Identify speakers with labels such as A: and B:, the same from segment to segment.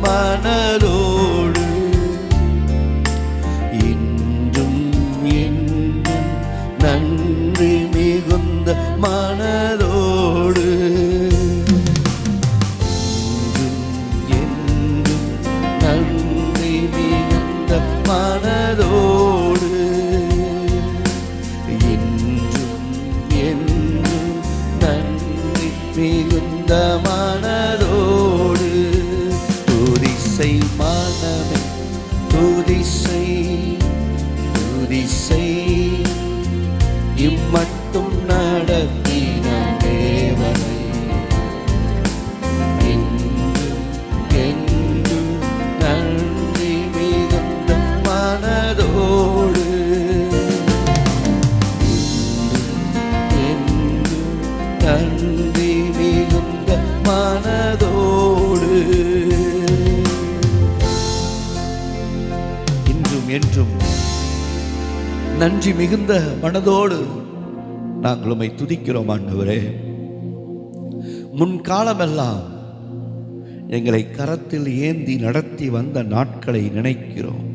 A: மனதோடு இன்றும் என்றும் நன்றி மிகுந்த மனதோடு மனதோடு இன்றும் என்றும் நன்றி மிகுந்த மனதோடு துதிசை மனமே துதிசை துதிசை இம்மட்டும் நடத்தின தேவனை இன்றும் என்றும் நன்றி மிகுந்த மனதோடு நன்றி மிகுந்த மனதோடு இன்றும் என்றும் நன்றி மிகுந்த மனதோடு நாங்கள் உம்மை துதிக்கிறோம் ஆண்டவரே. முன்காலமெல்லாம் எங்களை கரத்தில் ஏந்தி நடத்தி வந்த நாட்களை நினைக்கிறோம்.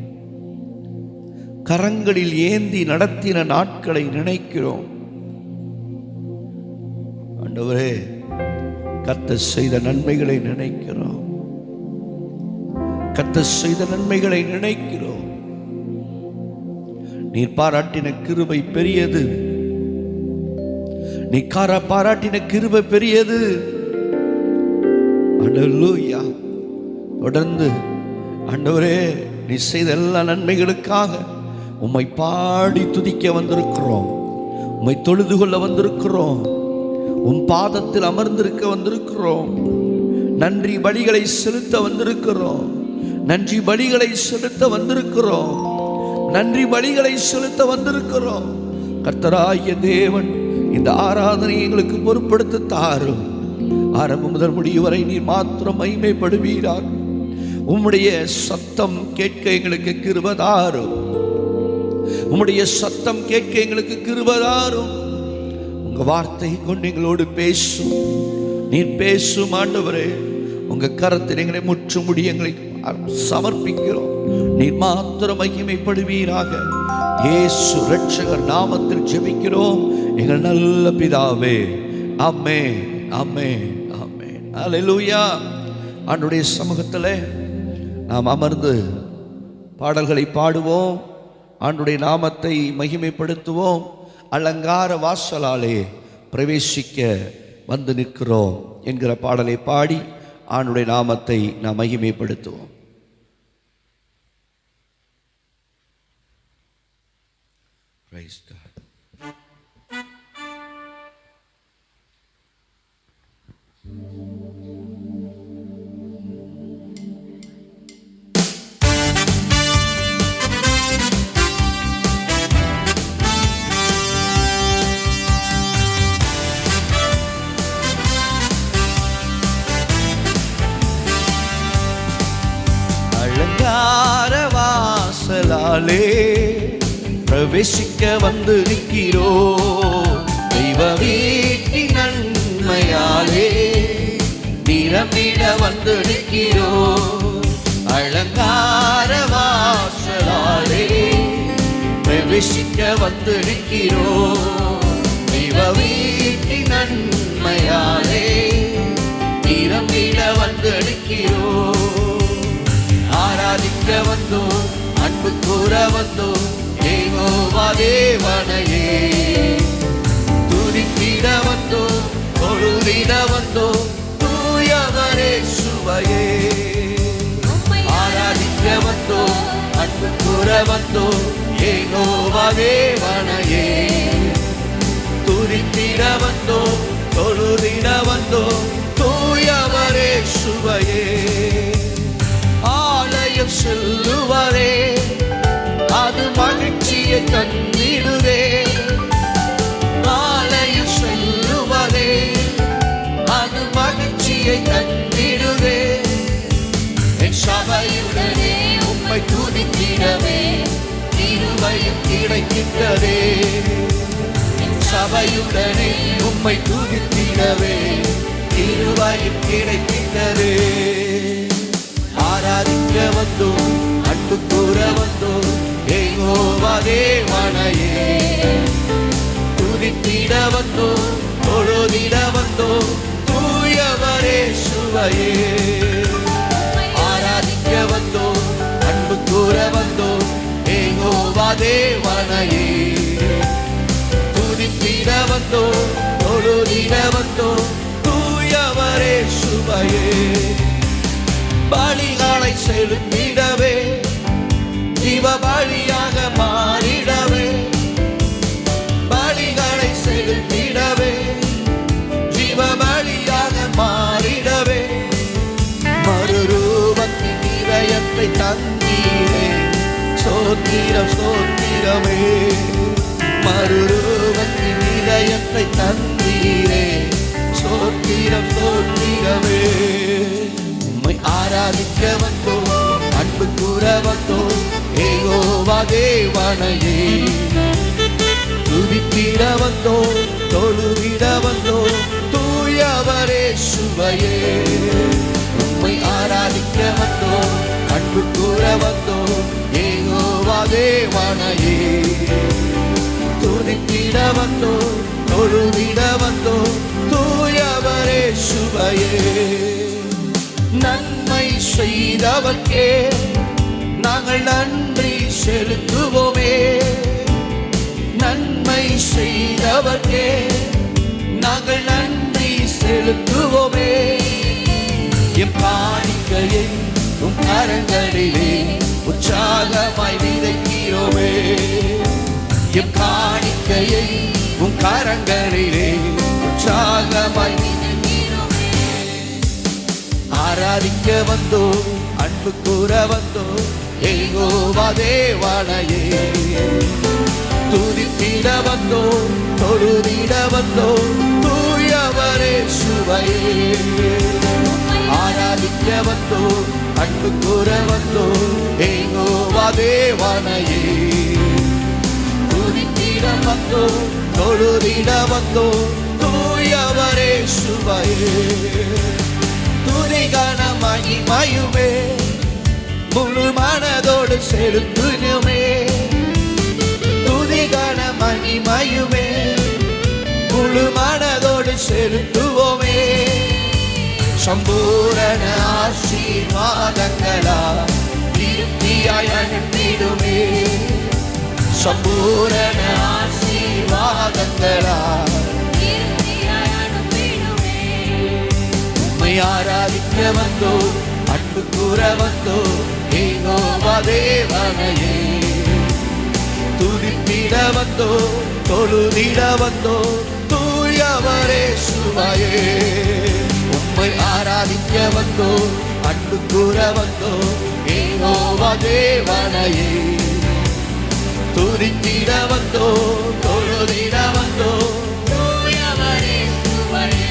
A: கரங்களில் ஏந்தி நடத்தின நாட்களை நினைக்கிறோம் ஆண்டவரே. கர்த்தர் செய்த நன்மைகளை நினைக்கிறோம். கர்த்தர் செய்த நன்மைகளை நினைக்கிறோம். நீர் பாராட்டின கிருபை பெரியது. நீ பாராட்டின கிருபை பெரியது. அல்லேலூயா. தொடர்ந்து ஆண்டவரே நீ செய்த எல்லா நன்மைகளுக்காக உம்மை பாடி துதிக்க வந்திருக்கிறோம். உம்மை தொழுது கொள்ள வந்திருக்கிறோம். உம் பாதத்தில் அமர்ந்திருக்க வந்திருக்கிறோம். நன்றி பலிகளை செலுத்த வந்திருக்கிறோம். நன்றி பலிகளை செலுத்த வந்திருக்கிறோம். நன்றி பலிகளை செலுத்த வந்திருக்கிறோம். கர்த்தராகிய தேவன் இந்த ஆராதனை எங்களுக்கு பொறுப்படுத்த தாரும். ஆரம்பம் முதல் முடிவு வரை நீர் மாத்திரம் மகிமைப்படுவீராக. உம்முடைய சத்தம் கேட்க எங்களுக்கு கிருபை தாரும். உம்முடைய சத்தம் கேட்க எங்களுக்கு கிருபை தாரும். உங்க வார்த்தை கொண்டு எங்களோடு பேசும். நீர் பேசும் ஆண்டவரே. உங்க கரத்தில் எங்களை முற்றுமுடி எங்களை சமர்ப்பிக்கிறோம். நீர் மாத்திரம் மகிமைப்படுவீராக. இயேசு இரட்சகர் நாமத்தில் ஜெபிக்கிறோம் எங்கள் நல்ல பிதாவே. ஆமென், ஆமென், ஆமென். அல்லேலூயா. ஆண்டவருடைய சமூகத்தில் நாம் அமர்ந்து பாடல்களை பாடுவோம். ஆண்டவருடைய நாமத்தை மகிமைப்படுத்துவோம். அலங்கார வாசலாலே பிரவேசிக்க வந்து நிற்கிறோம் என்கிற பாடலை பாடி ஆண்டவருடைய நாமத்தை நாம் மகிமைப்படுத்துவோம். Praise God. அலங்கார வாசலாலே பிரவேசிக்க வந்து நிற்கிறோ. தெய்வ வீட்டின் நன்மையாலே நிரம்பிட வந்து நிற்கிறோ. அலங்கார வாசலாலே பிரவேசிக்க வந்து நிற்கிறோ. தெய்வ வீட்டின் நன்மையாலே நிரம்பிட வந்து நிற்கிறோ. ஆராதிக்க வந்தோம், அன்பு கூற வந்தோம் யெகோவா தேவனையே. துதித்திட வந்தோம், தொழுதிட வந்தோம் தூயவரே சுவையே. ஆராதிக்க வந்தோம், அன்பு கூற வந்தோம் யெகோவா தேவனையே. துதித்திட வந்தோம், தொழுதிட வந்தோம் தூயவரே சுவையே. ஆலயம் செல்லுவரே அது மகிழ்ச்சியை தந்திடுவே. ஆலயம் செல்லுவரே அது மகிழ்ச்சியை தந்திடுவே. என் சபையுடனே உம்மை துதித்திடவே கிருபையும் கிடைக்கின்றதே. என் சபையுடனே உம்மை துதித்திடவே கிருபையும் கிடைக்கின்றதே. ஆராதிக்க வந்தோம், அன்பு கூற வந்தோம், யெகோவா தேவனையே. துதித்திட வந்தோம், தொழுதிட வந்தோம், தூயவரே சுவையே. ஆராதிக்க வந்தோம், அன்பு கூற வந்தோம், யெகோவா தேவனையே. துதித்திட வந்தோம், தொழுதிட வந்தோம், தூயவரே சுவையே. பலிகளை செலுத்திடவே, ஜீவ பலியாக மாறிடவே. பலிகளை செலுத்திடவே, ஜீவ பலியாக மாறிடவே. மறுரூபத்தின் இதயத்தை தந்தீரே, ஸ்தோத்திரம் ஸ்தோத்திரமே. மறுரூபத்தின் இதயத்தை தந்தீரே, ஸ்தோத்திரம் ஸ்தோத்திரமே. உம்மை ஆராதிக்க வந்தோம், அன்பு கூற வந்தோம், யெகோவா தேவனையே. துதித்திட வந்தோம், தொழுதிட வந்தோம், தூயவரே சுவையே. உம்மை ஆராதிக்க வந்தோம், அன்பு கூற வந்தோம், யெகோவா தேவனையே. துதித்திட வந்தோம், தொழுதிட வந்தோம், தூயவரே சுவையே. நன்மை செய்தவர்க்கே நாங்கள் நன்றி செலுத்துவோமே. நன்மை செய்தவர்க்கே நாங்கள் நன்றி செலுத்துவோமே. எம் காணிக்கையை உம் கரங்களிலே உற்சாகமாய் விதைக்கிறோமே. எம் காணிக்கையை உம் கரங்களிலே உற்சாகமாய் விதைக்கிறோமே. ஆராதிக்க வந்தோம், அன்பு கூற வந்தோம், யெகோவா தேவனையே. துதித்திட வந்தோம், தொழுதிட வந்தோம், தூயவரே சுவையே. ஆராதிக்க வந்தோம், அன்பு கூற வந்தோம், யெகோவா தேவனையே. துதித்திட வந்தோம், தொழுதிட வந்தோம், தூயவரே சுவையே. துதிகான மகிமையுமே முழு மனதோடு செலுத்துனுமே. துதிகான மகிமையுமே முழு மனதோடு செலுத்துவோமே. சம்பூரண ஆசீர்வாதங்களா திருப்தியாய் அனுப்பிடுமே. சம்பூரண ஆசீர்வாதங்களா உம்மை ஆராதிக்க வந்தோம், அன்பு கூற வந்தோம், யெகோவா தேவனையே. துதித்திட வந்தோம், தொழுதிட வந்தோம், தூயவரே சுவையே. உம்மை ஆராதிக்க வந்தோம், அன்பு கூற வந்தோம், யெகோவா தேவனையே. துதித்திட வந்தோம், தொழுதிட வந்தோம், தூயவரே சுவையே.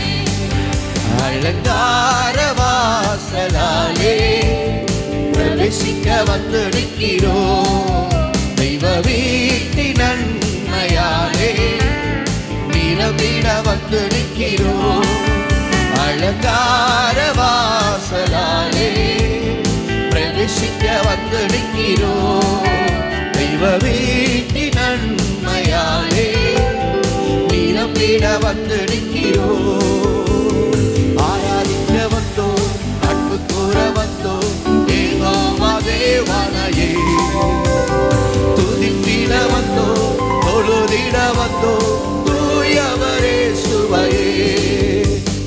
A: அலங்கார வாசலாலே பிரவேசிக்க வந்து நிற்கிறோம். தெய்வ வீட்டின் நன்மையாலே நிரம்பிட வந்து நிற்கிறோம். அலங்கார வாசலாலே பிரவேசிக்க வந்து நிற்கிறோம். தெய்வ வீட்டின் நன்மையாலே நிரம்பிட வந்து நிற்கிறோம். ஆராதிக்க வந்தோம், அன்பு கூற வந்தோம், யெகோவா தேவனையே. துதித்திட வந்தோம், தொழுதிட வந்தோம், தூயவரே சுவையே.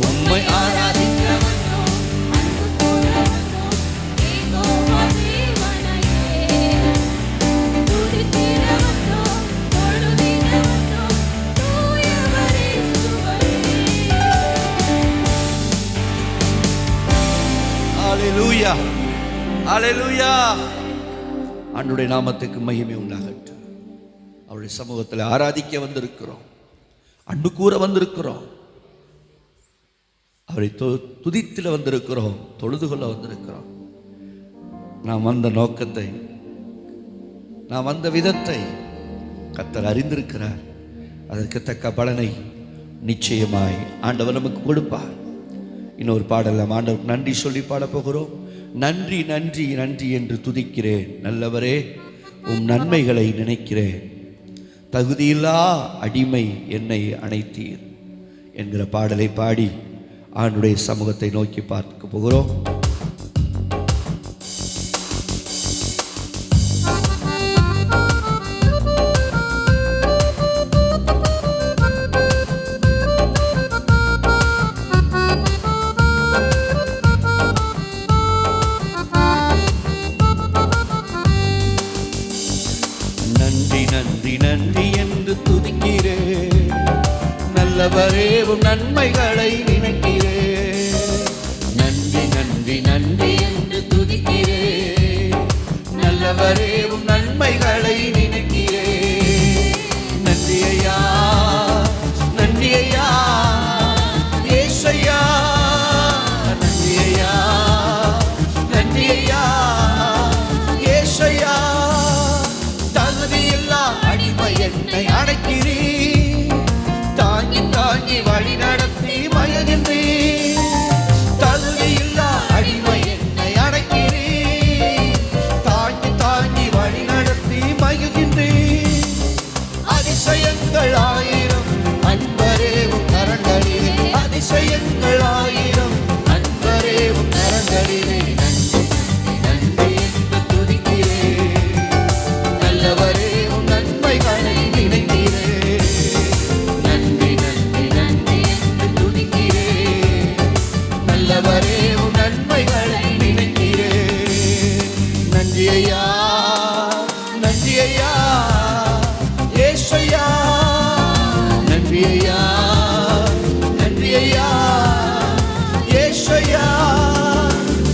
A: உம்மை ஆராதிக்க வந்தோம், அன்பு கூற வந்தோம், யெகோவா தேவனையே. துதித்திட வந்தோம், தொழுதிட வந்தோம், தூயவரே சுவையே. அல்லேலூயா, அல்லேலூயா. ஆண்டவருடைய நாமத்துக்கு மகிமை உண்டாகட்டும். அவருடைய சமூகத்தில் ஆராதிக்க வந்திருக்கிறோம், அன்பு கூற வந்திருக்கிறோம், அவரை துதித்தில வந்திருக்கிறோம், தொழுது கொள்ள வந்திருக்கிறோம். நாம் வந்த நோக்கத்தை, நாம் வந்த விதத்தை கர்த்தர் அறிந்திருக்கிறார். அதற்கு தக்க பலனை நிச்சயமாய் ஆண்டவர் நமக்கு கொடுப்பார். இன்னொரு பாடலாம் ஆண்டவருக்கு நன்றி சொல்லி பாட போகிறோம். நன்றி நன்றி நன்றி என்று துதிக்கிறேன். நல்லவரே, உம் நன்மைகளை நினைக்கிறேன். தகுதியில்லா அடிமை என்னை அணைத்தீர் என்கிற பாடலை பாடி ஆண்டுடைய சமூகத்தை நோக்கி பார்க்க போகிறோம். நன்றி நன்றி நன்றி என்று துதிக்கிறேன். நல்லவரே, உம் நன்மைகளை நினைக்கிறேன். நன்றி நன்றி நன்றி என்று துதிக்கிறேன். நல்லவரே, உம் நன்மைகளை நினைக்கிறேன். நன்றி ஐயா, நன்றி ஐயா, ஏசையா. நன்றி ஐயா, நன்றி ஐயா, ஏசையா. என்னை அழைக்கிறீர், தாங்கி தாங்கி வழி நடத்தி மயகின்றீர். தகுதியில்லா அடிமை என்னை அழைக்கிறீர், தாங்கி தாங்கி வழி நடத்தி மயகின்றீர். அதிசயங்கள் ஆயிரம் அன்பரேவும் கரங்களிலே, அதிசயங்கள் ஆயிரம் அன்பரேவும் கரங்களிலே. நன்றி என்று துதிக்கிறேன். நல்லவரே,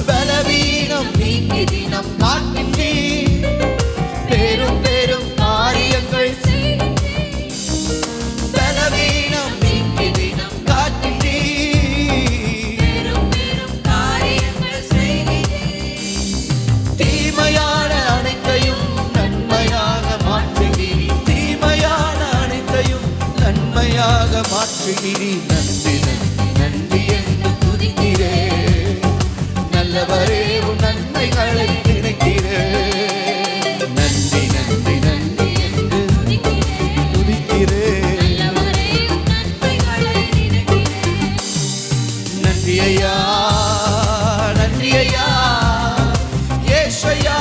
A: பலவீனம் நீங்கி தினம் காக்கின்றீர். பெரும் பெரும் காரியங்கள் பலவீனம் நீங்கி தினம் காக்கின்றீர். தீமையான அனைத்தையும் நன்மையாக மாற்றுகிறீர். தீமையான அனைத்தையும் நன்மையாக மாற்றுகிறீர். நன்றி நன்றி என்று துதிக்கிறேன். நல்லவரே, உம் நன்மைகளை நினைக்கிறேன். நன்றி நன்றி நன்றி என்று துதிக்கிறேன். நன்றி ஐயா, நன்றி ஐயா, ஏசையா.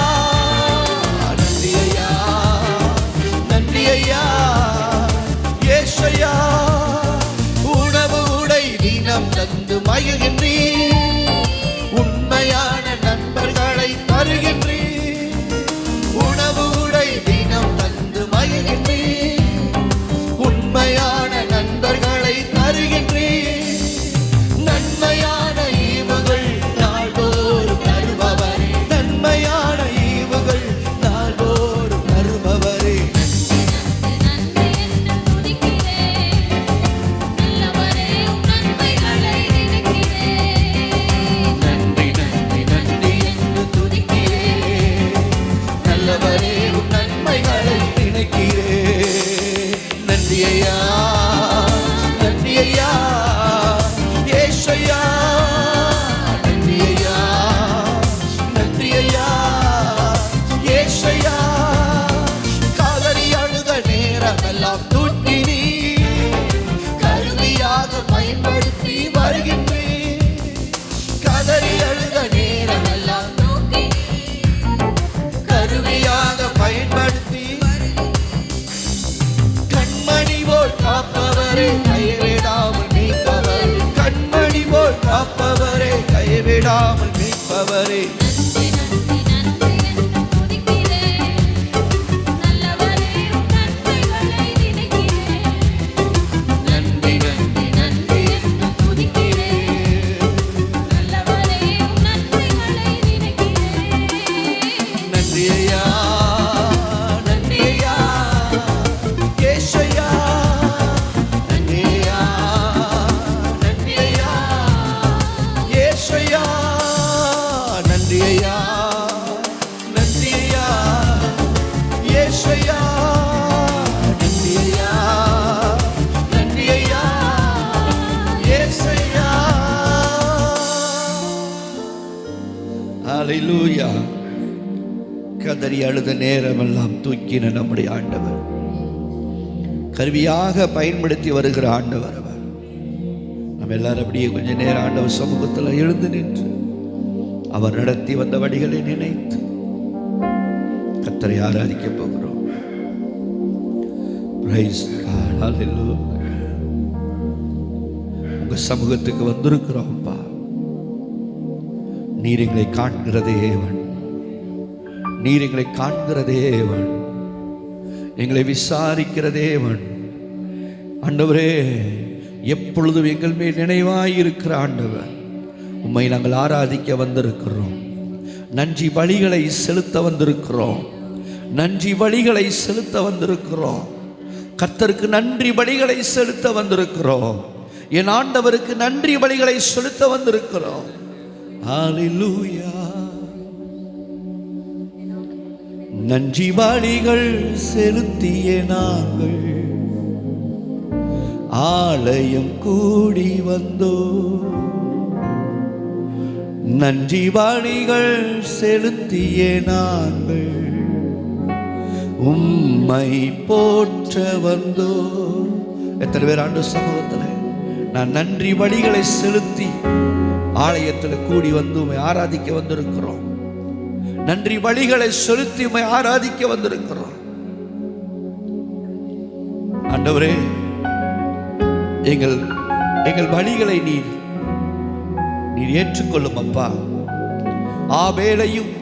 A: நன்றி ஐயா, நன்றி ஐயா, ஏசையா. உணவு உடை தினம் தந்து மகிழ்கின்றீர். உண்மையான நண்பர்களை தருகின்றீர். உணவு உடை தினம் தந்து மகிழ்கின்றீர். உண்மையான நண்பர்களை தருகின்றீர். நன்மையான ஈவுகள் நாள்தோறும் தருபவரே. நன்மையான ஈவுகள் நாள்தோறும் தருபவரே. நன்றி ஐயா, நன்றி ஐயா, ஏசையா. நன்றி ஐயா, நன்றி ஐயா, ஏசையா. காலடி அழுத நேரமெல்லாம் தூக்கினீ, கருவியாக பயன்படுத்தி வருகின்றேன். கதறி அழுத நேரமெல்லாம் கருவியாக பயன்படுத்தி கண்மணி போல் காப்பவரே, கைவிடாமல் மீட்பவரே. கண்மணி போல் காப்பவரே, கைவிடாமல் மீட்பவரே. நன்றி நன்றி நன்றி என்று துதிக்கிறேன். நன்றி ஐயா, நன்றி ஐயா, ஏசையா. நன்றி ஐயா, நன்றி ஐயா, ஏசையா. நன்றி ஹல்லேலூயா. கதறி அழுத நேரமெல்லாம் தூக்கின நம்முடைய ஆண்டவர், கருவியாக பயன்படுத்தி வருகிற ஆண்டவர் அவர். நம்ம எல்லாரும் அப்படியே கொஞ்ச நேரம் ஆண்டவர் சமூகத்தில் எழுந்து நின்று அவர் நடத்தி வந்த வழிகளை நினைத்து கர்த்தரை ஆராதிக்க போகிறோம். Praise God. Hallelujah. உங்க சமூகத்துக்கு வந்திருக்கிறோம்ப்பா. நீர் எங்களை காண்கிற தேவன், நீர் எங்களை காண்கிற தேவன், எங்களை விசாரிக்கிற தேவன். ஆண்டவரே, எப்பொழுதும் எங்கள் மேல் நினைவாயிருக்கிற ஆண்டவர், உம்மை நாங்கள் ஆராதிக்க வந்திருக்கிறோம். நன்றி பலிகளை செலுத்த வந்திருக்கிறோம். நன்றி பலிகளை செலுத்த வந்திருக்கிறோம். கர்த்தருக்கு நன்றி பலிகளை செலுத்த வந்திருக்கிறோம். என் ஆண்டவருக்கு நன்றி பலிகளை செலுத்த வந்திருக்கிறோம். ஹல்லேலூயா. நன்றி பலிகள் செலுத்திய நாங்கள் ஆலயம் கூடி வந்தோ. நன்றி பலிகள் செலுத்திய நாங்கள் உம்மை போற்ற வந்தோ. எத்தனை பேர் ஆண்டு சமூகத்தில் நான் நன்றி பலிகளை செலுத்தி ஆலயத்தில் கூடி வந்து உம்மை ஆராதிக்க வந்திருக்கிறோம். நன்றி பலிகளை செலுத்தி உம்மை ஆராதிக்க வந்திருக்கிறோம். ஆண்டவரே, எங்கள் பலிகளை நீர் ஏற்றுக்கொள்ளும் அப்பா. ஆபேலையும்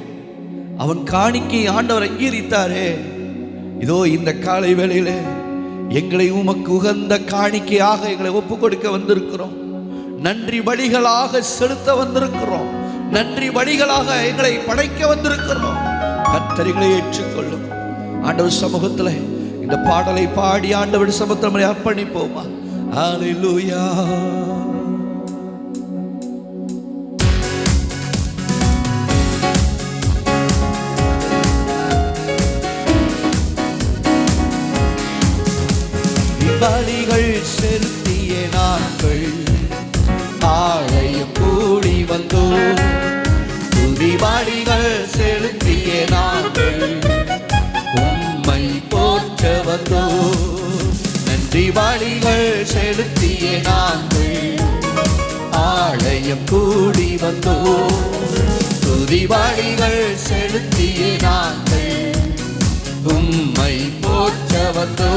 A: அவன் காணிக்கை ஆண்டவர் அங்கீகரித்தாரே. இதோ இந்த காலை வேளையிலே எங்களை உமக்கு உகந்த காணிக்கையாக எங்களை ஒப்பு கொடுக்க வந்திருக்கிறோம். நன்றி பலிகளாக செலுத்த வந்திருக்கிறோம். நன்றி பலிகளாக எங்களை படைக்க வந்திருக்கிறோம். கர்த்தர்களை ஏற்றுக்கொள்ளும். ஆண்டவர் சமூகத்தில் இந்த பாடலை பாடி ஆண்டவர் சமூகத்தில் நம்மை அர்ப்பணிப்போமா. ஹல்லேலூயா. பலிகள் செலுத்திய நாட்கள் ஆலயம் கூடி வந்தோ. துதி பலிகள் செலுத்திய நாட்கள் உம்மை போற்ற வந்தோ. நன்றி பலிகள் செலுத்திய நாட்கள் ஆலயம் கூடி வந்தோ. துதி பலிகள் செலுத்திய நாட்கள் உம்மை போற்ற வந்தோ.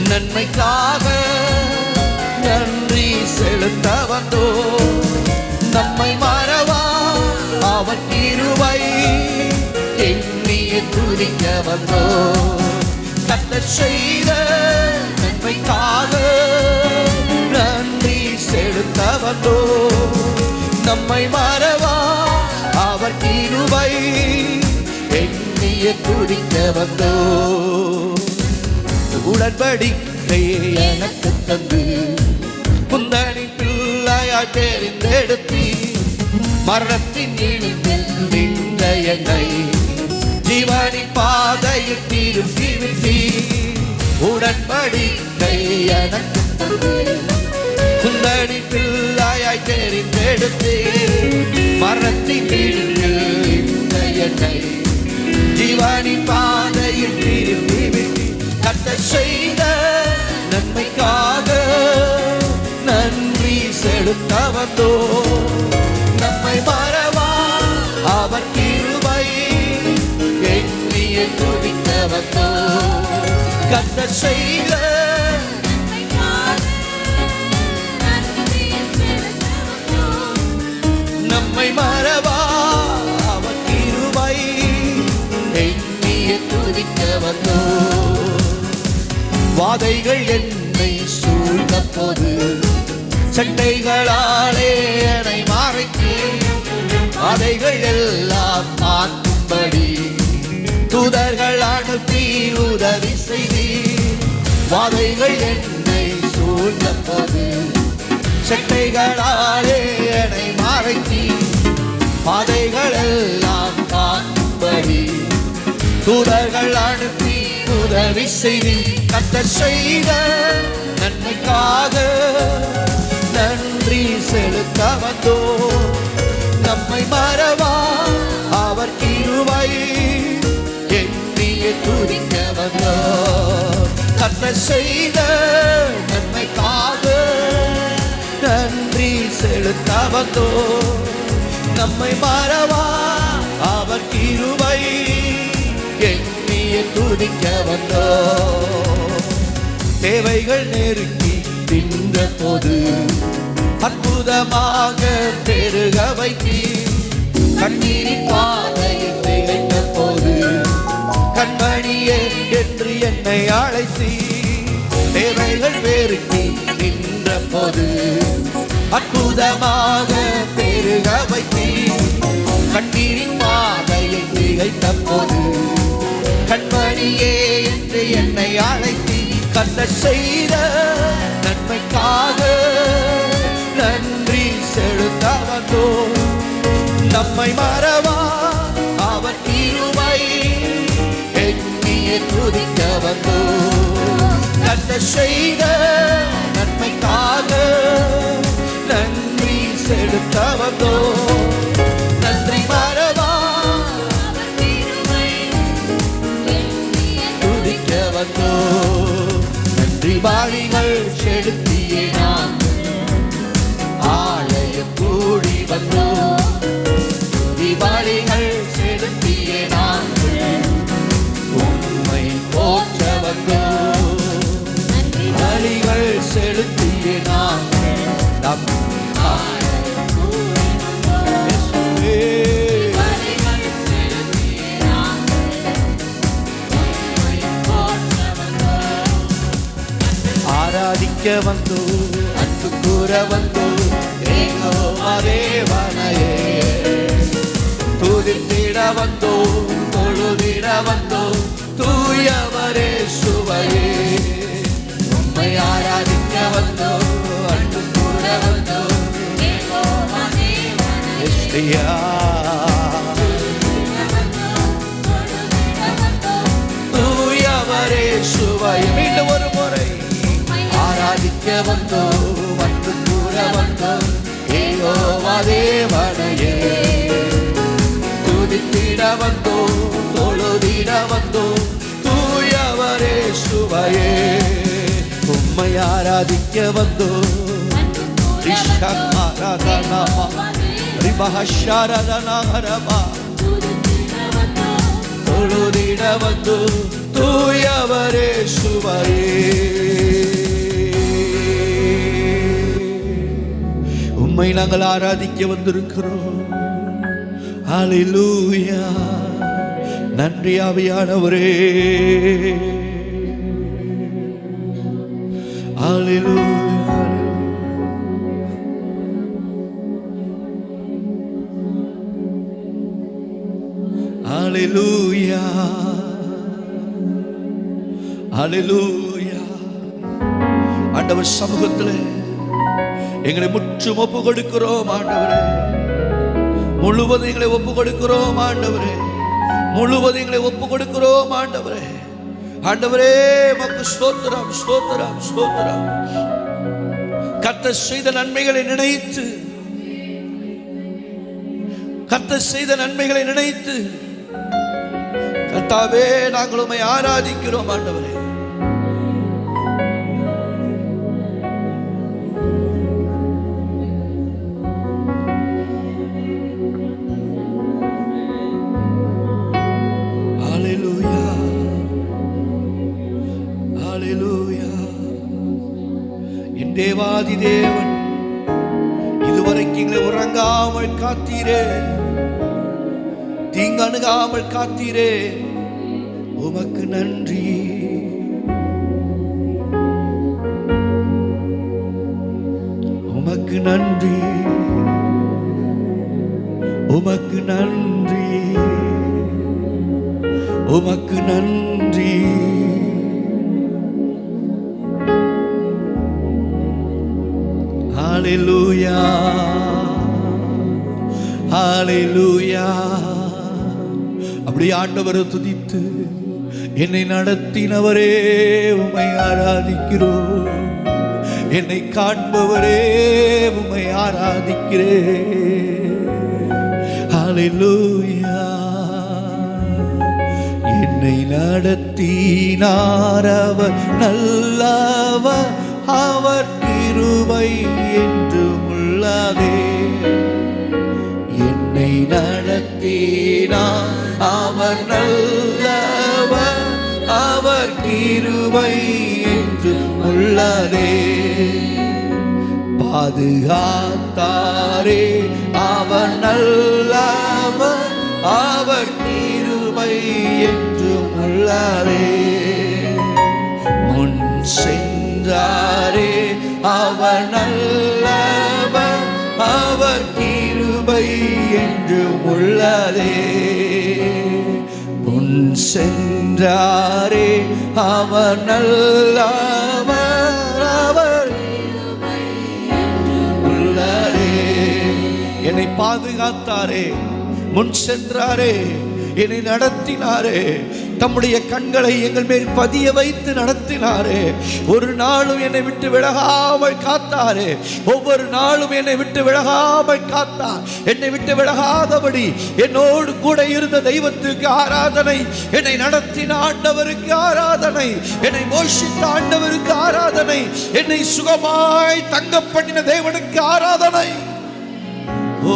A: நன்மைக்காக நன்றி செலுத்த வந்தோ. நம்மை மறவா அவன் கிருபை எண்ணிய துதிக்க வந்தோ. கர்த்தர் செய்த நன்மைக்காக நன்றி செலுத்த வந்தோ. நம்மை மறவா அவர் கிருபை எண்ணிய துதிக்க வந்தோ. உடன்படிக்கையை எனக்கு தந்து முந்தனி பிள்ளையாய் தெரிந்தெடுத்தி மரணத்தின் இழிவில் நின்ற என்னை ஜீவனின் பாதையில் திருப்பி விட்டி. உடன்படிக்கை எனக்கு தந்து முந்தனி பிள்ளையாய் தெரிந்தெடுத்தி மரணத்தின் இழிவில் நின்ற என்னை ஜீவனின் பாதையில் திருப்பி விட்டி. கர்த்தர் செய்த நன்மைக்காக நன்றி செலுத்த வந்தோ. நம்மை மறவா அவர் கிருபை எண்ணிய துதிக்க வந்தோ. கர்த்தர் செய்த நம்மை மறவா அவர் கிருபை எண்ணிய துதிக்க வந்தோ. வாதைகள் என்னை சூழ்ந்த போது சண்டைகளாலே என்னை மறைத்து வாதைகள் எல்லாம் பார்க்கும்படி தூதர்கள் அனுப்பி உதவி செய்தி. வாதைகள் என்னை சூழ்ந்த போது சண்டைகளாலே என்னை மறைத்து பாதைகள் எல்லாம் பார்க்கும்படி தூதர்கள் அனுப்பி உதவி செய்தி. கர்த்தர் செய்த நன்மைக்காக நன்றி செலுத்த வந்தோ. வந்தோம். கர்த்தர் செய்த நன்மைக்காக நன்றி செலுத்த வந்தோம். நம்மை மறவா அவர் கிருபை எண்ணிய துதிக்க வந்தோம். தேவைகள் நெருங்கி நின்ற போது அற்புதமாக பெருக வைத்தீர். கண்ணீரின் பாதையில் திகைத்த போது கண்மணியே என்று என்னை அழைத்தீர். தேவைகள் பெருகி நின்ற போது அற்புதமாக பெருக வைத்தீர். கண்ணீரின் பாதையில் திகைத்த போது கண்மணியே என்று என்னை அழைத்தீர். கர்த்தர் செய்த நன்மைக்காக நன்றி செலுத்த வந்தோம். நம்மை மறவா அவர் கிருபை எண்ணிய துதிக்க வந்தோம். கர்த்தர் செய்த நன்மைக்காக நன்றி செலுத்த வந்தோம். நன்றி மறவா துதிக்க வந்தோம். நன்றி பாடிகள் செலுத்தியே நாம் ஆலய கூடி வந்தோம். தீபாவளிகள் செலுத்தியே நாங்கள் உம்மை போற்ற வந்தோம். பலிகள் செலுத்தியே நாங்கள் ஆராதிக்க வந்தோம். அன்பு கூற வந்தோம். தேவனையே துதித்திட வந்தோம். தொழுதிட வந்தோம். தூயவரே சுவையே உம்மை ஆராதிக்க வந்தோம். அன்பு கூற வந்தோம். தூயவரே சுவையே மீண்டும் ஒரு முறை ஆராதிக்க வந்தோம். அன்பு கூற வந்தோம். யெகோவா தேவனையே துதித்திட வந்தோம். தொழுதிட வந்தோம். தூயவரே சுவையே உம்மை ஆராதிக்க வந்தோம். தொழுதிட வந்தோம். தூயவரே சுவையே உம்மை நாங்கள் ஆராதிக்க வந்திருக்கிறோம். ஹல்லேலூயா. நன்றி ஆவியானவரே. ஹல்லேலூயா. ஹல்லேலூயா. ஹல்லேலூயா. ஆண்டவர் சமூகத்தில் எங்களை முற்றும் ஒப்பு கொடுக்கிறோம் ஆண்டவரே. முழுவதும் எங்களை ஒப்பு கொடுக்கிறோம் ஆண்டவரே. முழுவதும் எங்களை ஒப்பு கொடுக்கிறோம் ஆண்டவரே. ஆண்டவரே உமக்கு ஸ்தோத்திரம், ஸ்தோத்திரம், ஸ்தோத்திரம். கர்த்தர் செய்த நன்மைகளை நினைத்து, கர்த்தர் செய்த நன்மைகளை நினைத்து கர்த்தாவே நாங்கள் உம்மை ஆராதிக்கிறோம் ஆண்டவரே. தேவாதி தேவன் இதுவரைக்கும் எங்களை உறங்காமல் காத்தீரே, தீங்கு அணுகாமல் காத்தீரே, உமக்கு நன்றி. உமக்கு நன்றி. உமக்கு நன்றி. உமக்கு நன்றி. ஹல்லேலூயா. ஹல்லேலூயா. அப்படி ஆண்டவரை துதித்து என்னை நடத்தினவரே உம்மை ஆராதிக்கிறோம். என்னை காண்பவரே உம்மை ஆராதிக்கிறேன். ஹல்லேலூயா. என்னை என்னை நடத்தினார் அவர் நல்லவர், அவர் கிருபை என்றும் உள்ளதே. என்னை நடத்தினார் அவர் நல்லவர், அவர் கிருபை என்றும் உள்ளதே. பாதுகாத்தாரே அவர் நல்லவர், அவர் கிருபை என்றும் உள்ளதே. முன் சென்றாரே அவர் நல்லவர், அவர் கிருபை என்றும் உள்ளதே. முன் சென்றாரே அவர் நல்லவர், அவர் உள்ளதே. என்னை பாதுகாத்தாரே, முன் சென்றாரே, என்னை நடத்தினாரே, தம்முடைய கண்களை எங்கள் மேல் பதிய வைத்து நடத்தினாரே. ஒரு நாளும் என்னை விட்டு விலகாமல் காத்தாரே. ஒவ்வொரு நாளும் என்னை விட்டு விலகாமல் காத்தார். என்னை விட்டு விலகாதபடி என்னோடு கூட இருந்த தெய்வத்துக்கு ஆராதனை, என்னை நடத்தின ஆண்டவருக்கு ஆராதனை, என்னை போஷித்த ஆண்டவருக்கு ஆராதனை, என்னை சுகமாய் தங்க பண்ணின தேவனுக்கு ஆராதனை. ஓ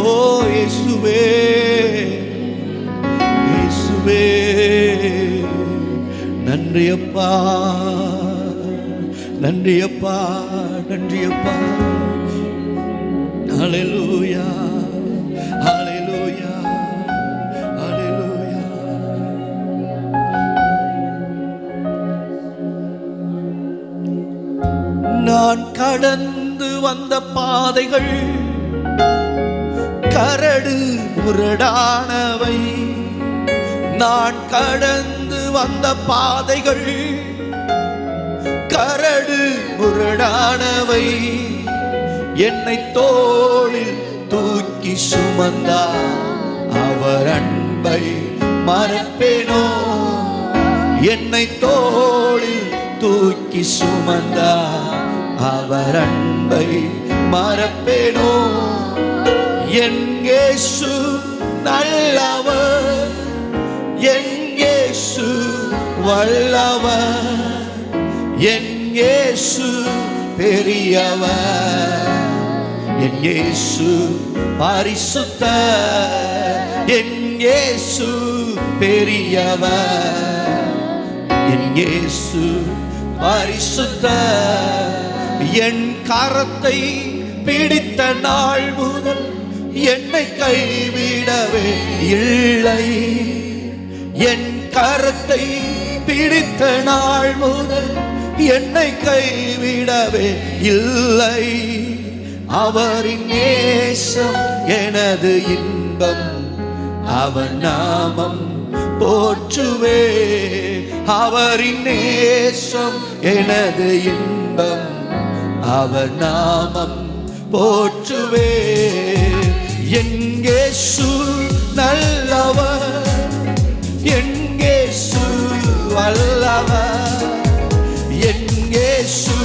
A: இயேசுவே, இயேசுவே, நன்றி அப்பா, நன்றி அப்பா, நன்றி அப்பா. ஹல்லேலூயா, ஹல்லேலூயா, ஹல்லேலூயா. நான் கடந்து வந்த பாதைகள் கரடு முரடானவை. நான் கடந்து வந்த பாதைகள் கரடு முரடானவை. என்னை தோளில் தூக்கி சுமந்தார், அவர் அன்பை மறப்பேனோ. என்னை தோளில் தூக்கி சுமந்தார், அவர் அன்பை மறப்பேனோ. என் இயேசு நல்லவர், என் இயேசு வல்லவர், என் இயேசு பெரியவர், என் இயேசு பரிசுத்தர், என் இயேசு பெரியவர், என் இயேசு பரிசுத்தர். என் கரத்தை பிடித்த நாள் முதல் என்னை கைவிடவே இல்லை. என் கரத்தை பிடித்த நாள் முதல் என்னை கைவிடவே இல்லை. அவரின் நேசம் எனது இன்பம், அவர் நாமம் போற்றுவே. அவரின் நேசம் எனது இன்பம், அவர் நாமம் போற்றுவே. என் இயேசு நல்லவர், என் இயேசு வல்லவர், என் இயேசு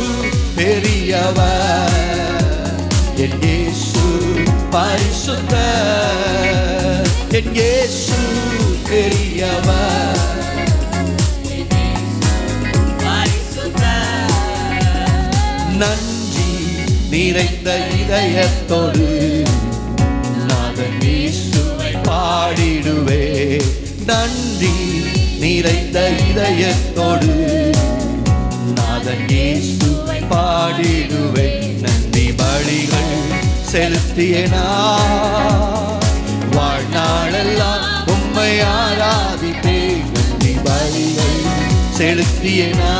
A: பெரியவர், என் இயேசு பரிசுத்தர், என் இயேசு பெரியவர். நன்றி நிறைந்த இதயத்தோடு நாதன் இயேசுவை பாடிடுவே. நன்றி நிறைந்த இதயத்தோடு நாதன் இயேசுவை பாடிடுவே. நன்றி பலிகள் செலுத்தியனா வாழ்நாளெல்லாம் உம்மை ஆராதிப்பே. நன்றி பலிகள் செலுத்தியனா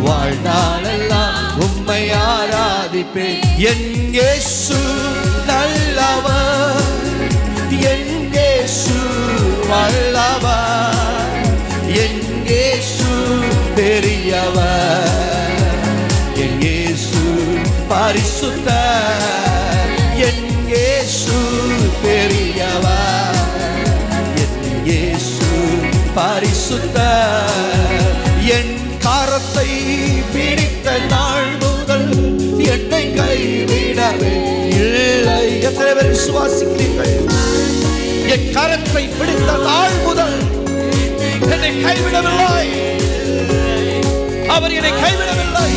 A: வாழ்நாளெல்லாம் உம்மை ஆராதிப்பே. என் இயேசு நல்லவர், என் இயேசு வல்லவர், என் இயேசு பெரியவர், என் இயேசு பரிசுத்தர், என் இயேசு பெரியவர், என் இயேசு பரிசுத்தர். என் கரத்தை பிடித்த நாள் முதல் என்னை கைவிடவே இல்லை. எத்தனை பேர் விசுவாசிக்கிறீர்கள்? என் கரத்தை பிடித்த நாள் முதல் என்னை கைவிடவில்லை, அவர் என்னை கைவிடவில்லை.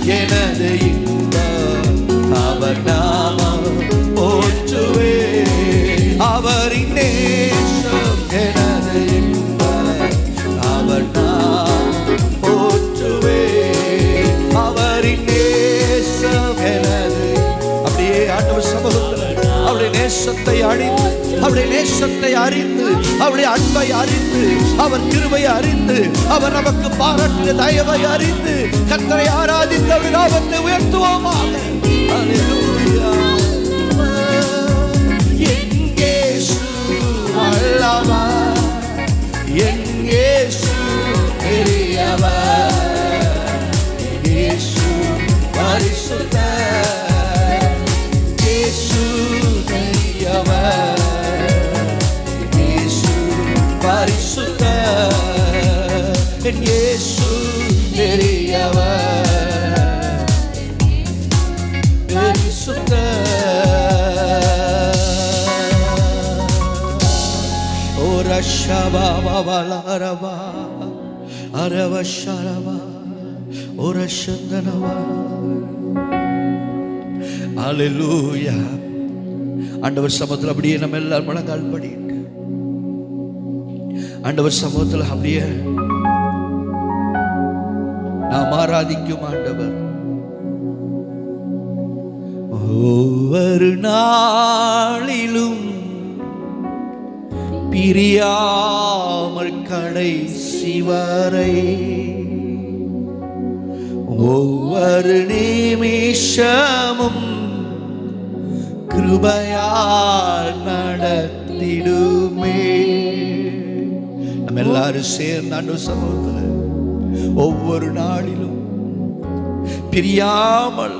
A: எனது இன்பம் அவர் நாமம் போற்றுவே, அவரின் நேசம் எனது இன்பம் அவர் நாமம் போற்றுவே, அவரின் நேசம் எனது. அப்படியே ஆண்டவர் சமூகத்தில் அவருடைய நேசத்தை அறிந்து, அவருடைய நேசத்தை அறிந்து, அவருடைய அன்பை அறிந்து, அவர் கிருபையை அறிந்து, அவர் நமக்கு பாராட்டின தயவை அறிந்து கர்த்தரை ஆராதித்து அவருடைய நாமத்தை உயர்த்துவோமாக. அல்லேலூயா. என் இயேசு வல்லவர், என் இயேசு பெரியவர், இயேசு பரிசுத்தர், இயேசு பெரியவர், இயேசு பரிசுத்தர், என் இயேசு பெரியவர், பரிசுத்தர். ஓர ஷபாவலரவா அரவ ஷரவா ஓர சந்தனவா. அல்லேலூயா. ஆண்டவர் சமூகத்தில் அப்படியே நம்ம எல்லாரும் முழங்கால் படிட்டு ஆண்டவர் சமூகத்தில் அப்படியே நாம் ஆராதிக்கும் ஆண்டவர். ஒவ்வொரு நாளிலும் பிரியாமல் கடைசி வரை, ஒவ்வொரு நிமிஷமும் கிருபையால் நடத்திடுமே. நம்ம எல்லாரும் சேர்ந்து ஆண்டவர் சமூகத்தில் ஒவ்வொரு நாளிலும் பிரியாமல்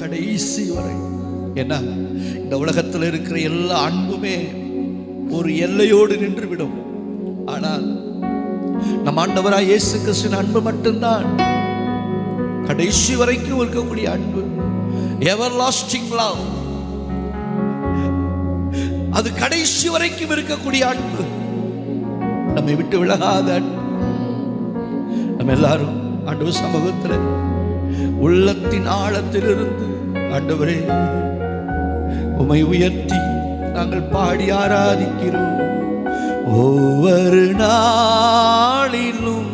A: கடைசி வரை. ஏன்னா இந்த உலகத்தில் இருக்கிற எல்லா அன்புமே ஒரு எல்லையோடு நின்றுவிடும். ஆனால் நம் ஆண்டவராய் இயேசு கிறிஸ்துவின் அன்பு மட்டும்தான் கடைசி வரைக்கும் இருக்கக்கூடிய அன்பு. எவர்லாஸ்டிங் லவ், அது கடைசி வரைக்கும் இருக்கக்கூடிய அன்பு, நம்மை விட்டு விலகாத அன்பு. நம்ம எல்லாரும் ஆண்டவர் சமூகத்தில் உள்ளத்தின் ஆழத்திலிருந்து ஆண்டவரே உம்மை உயர்த்தி நாங்கள் பாடி ஆராதிக்கிறோம். ஒவ்வொரு நாளிலும்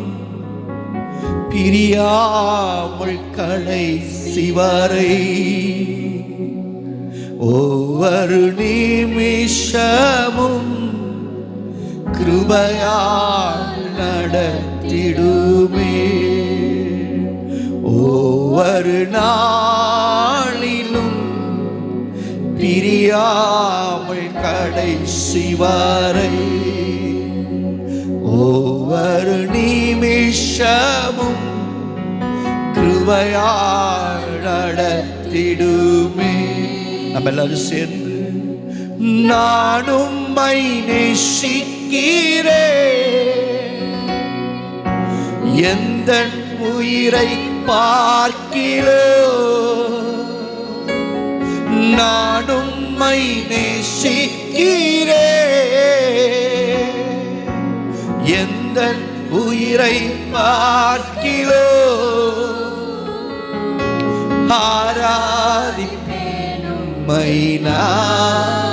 A: பிரியாமல் கடைசி வரை, ஒவ்வொரு நிமிஷமும் கிருபையால் நடத்திடுமே. ஒவ்வொரு நாளிலும் பிரியாமல் கடைசி வரை, ஒவ்வொரு நிமிஷமும் கிருபையால் நடத்திடுமே. நம்ம எல்லாரும் சேர்ந்து நானும் உம்மை நேசிக்கிறேன், எந்தன் உயிரை பார்க்கிறேன், நானும் உம்மை நேசிக்கிறேன், எந்தன் உயிரை பார்க்கிறேன், ஆராதிப்பேன் உம்மை நான்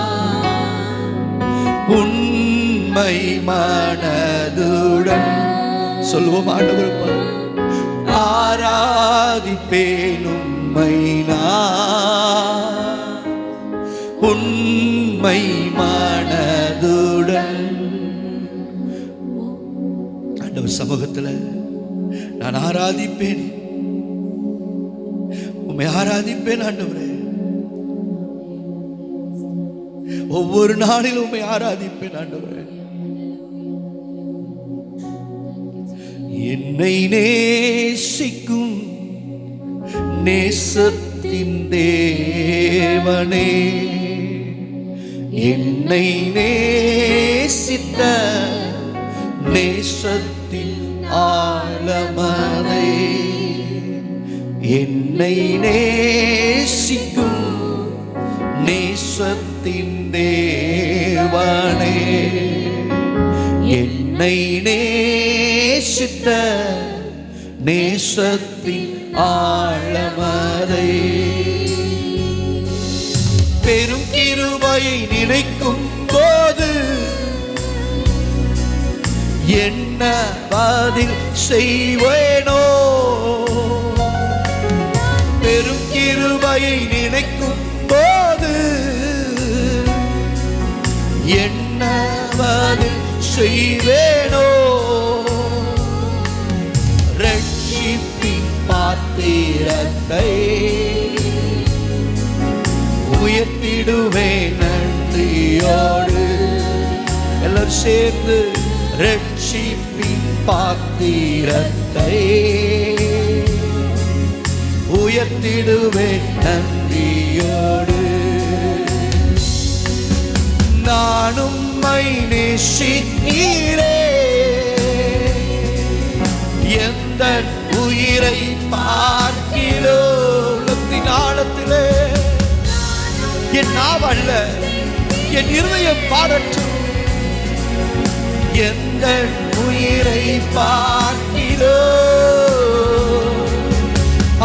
A: உண்மை மனதுடன். சொல்லுவோம் ஆண்டவர், ஆராதிப்பேன் உம்மை நான் உண்மை மனதுடன். ஆண்டவர் சமூகத்தில் நான் ஆராதிப்பேன், உம்மை ஆராதிப்பேன் ஆண்டவரே. ஒவ்வொரு நாளிலும் உம்மை ஆராதிப்பேன் ஆண்டவரே. என்னை நேசிக்கும் நேசத்தின் தேவனே, என்னை நேசித்த நேசத்தின் ஆழமனே, என்னை என்னை நேசிக்கும் நேசத்தின் தேவனே, என்னை நேசித்த நேசத்தின் ஆழமதை, பெரும் கிருபையை நினைக்கும் போது என்ன பதில் செய்வேனோ, பெரும் கிருபையை நினைக்கும் போது என்ன பதில் செய்வேனோ, ரட்சிப்பின் பாத்திரத்தை உயர்த்திடுவேன் நன்றியோடு. எல்லாரும் சேர்ந்து ரட்சிப்பின் பாத்திரத்தை உயர்த்திடுவேன் நன்றியோடு. நான் உம்மை நேசிக்கிறேன், எந்த உயிரை பார்க்கிறோம் ஆழத்திலே. என் நாவல்ல என் இருதயம் பாடட்டும், எந்த உயிரை பார்க்கிறோம்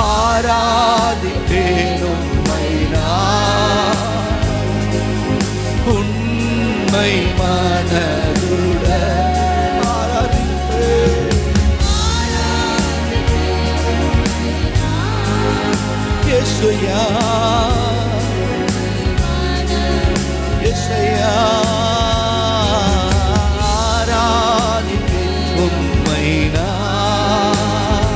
A: ஆராதிப்பேன் உம்மை நான், உண்மை மனதுடன் ஆராதிப்பேன். இயேசுயா இயேசுயா ஆராதிப்பேன் உம்மை நான்,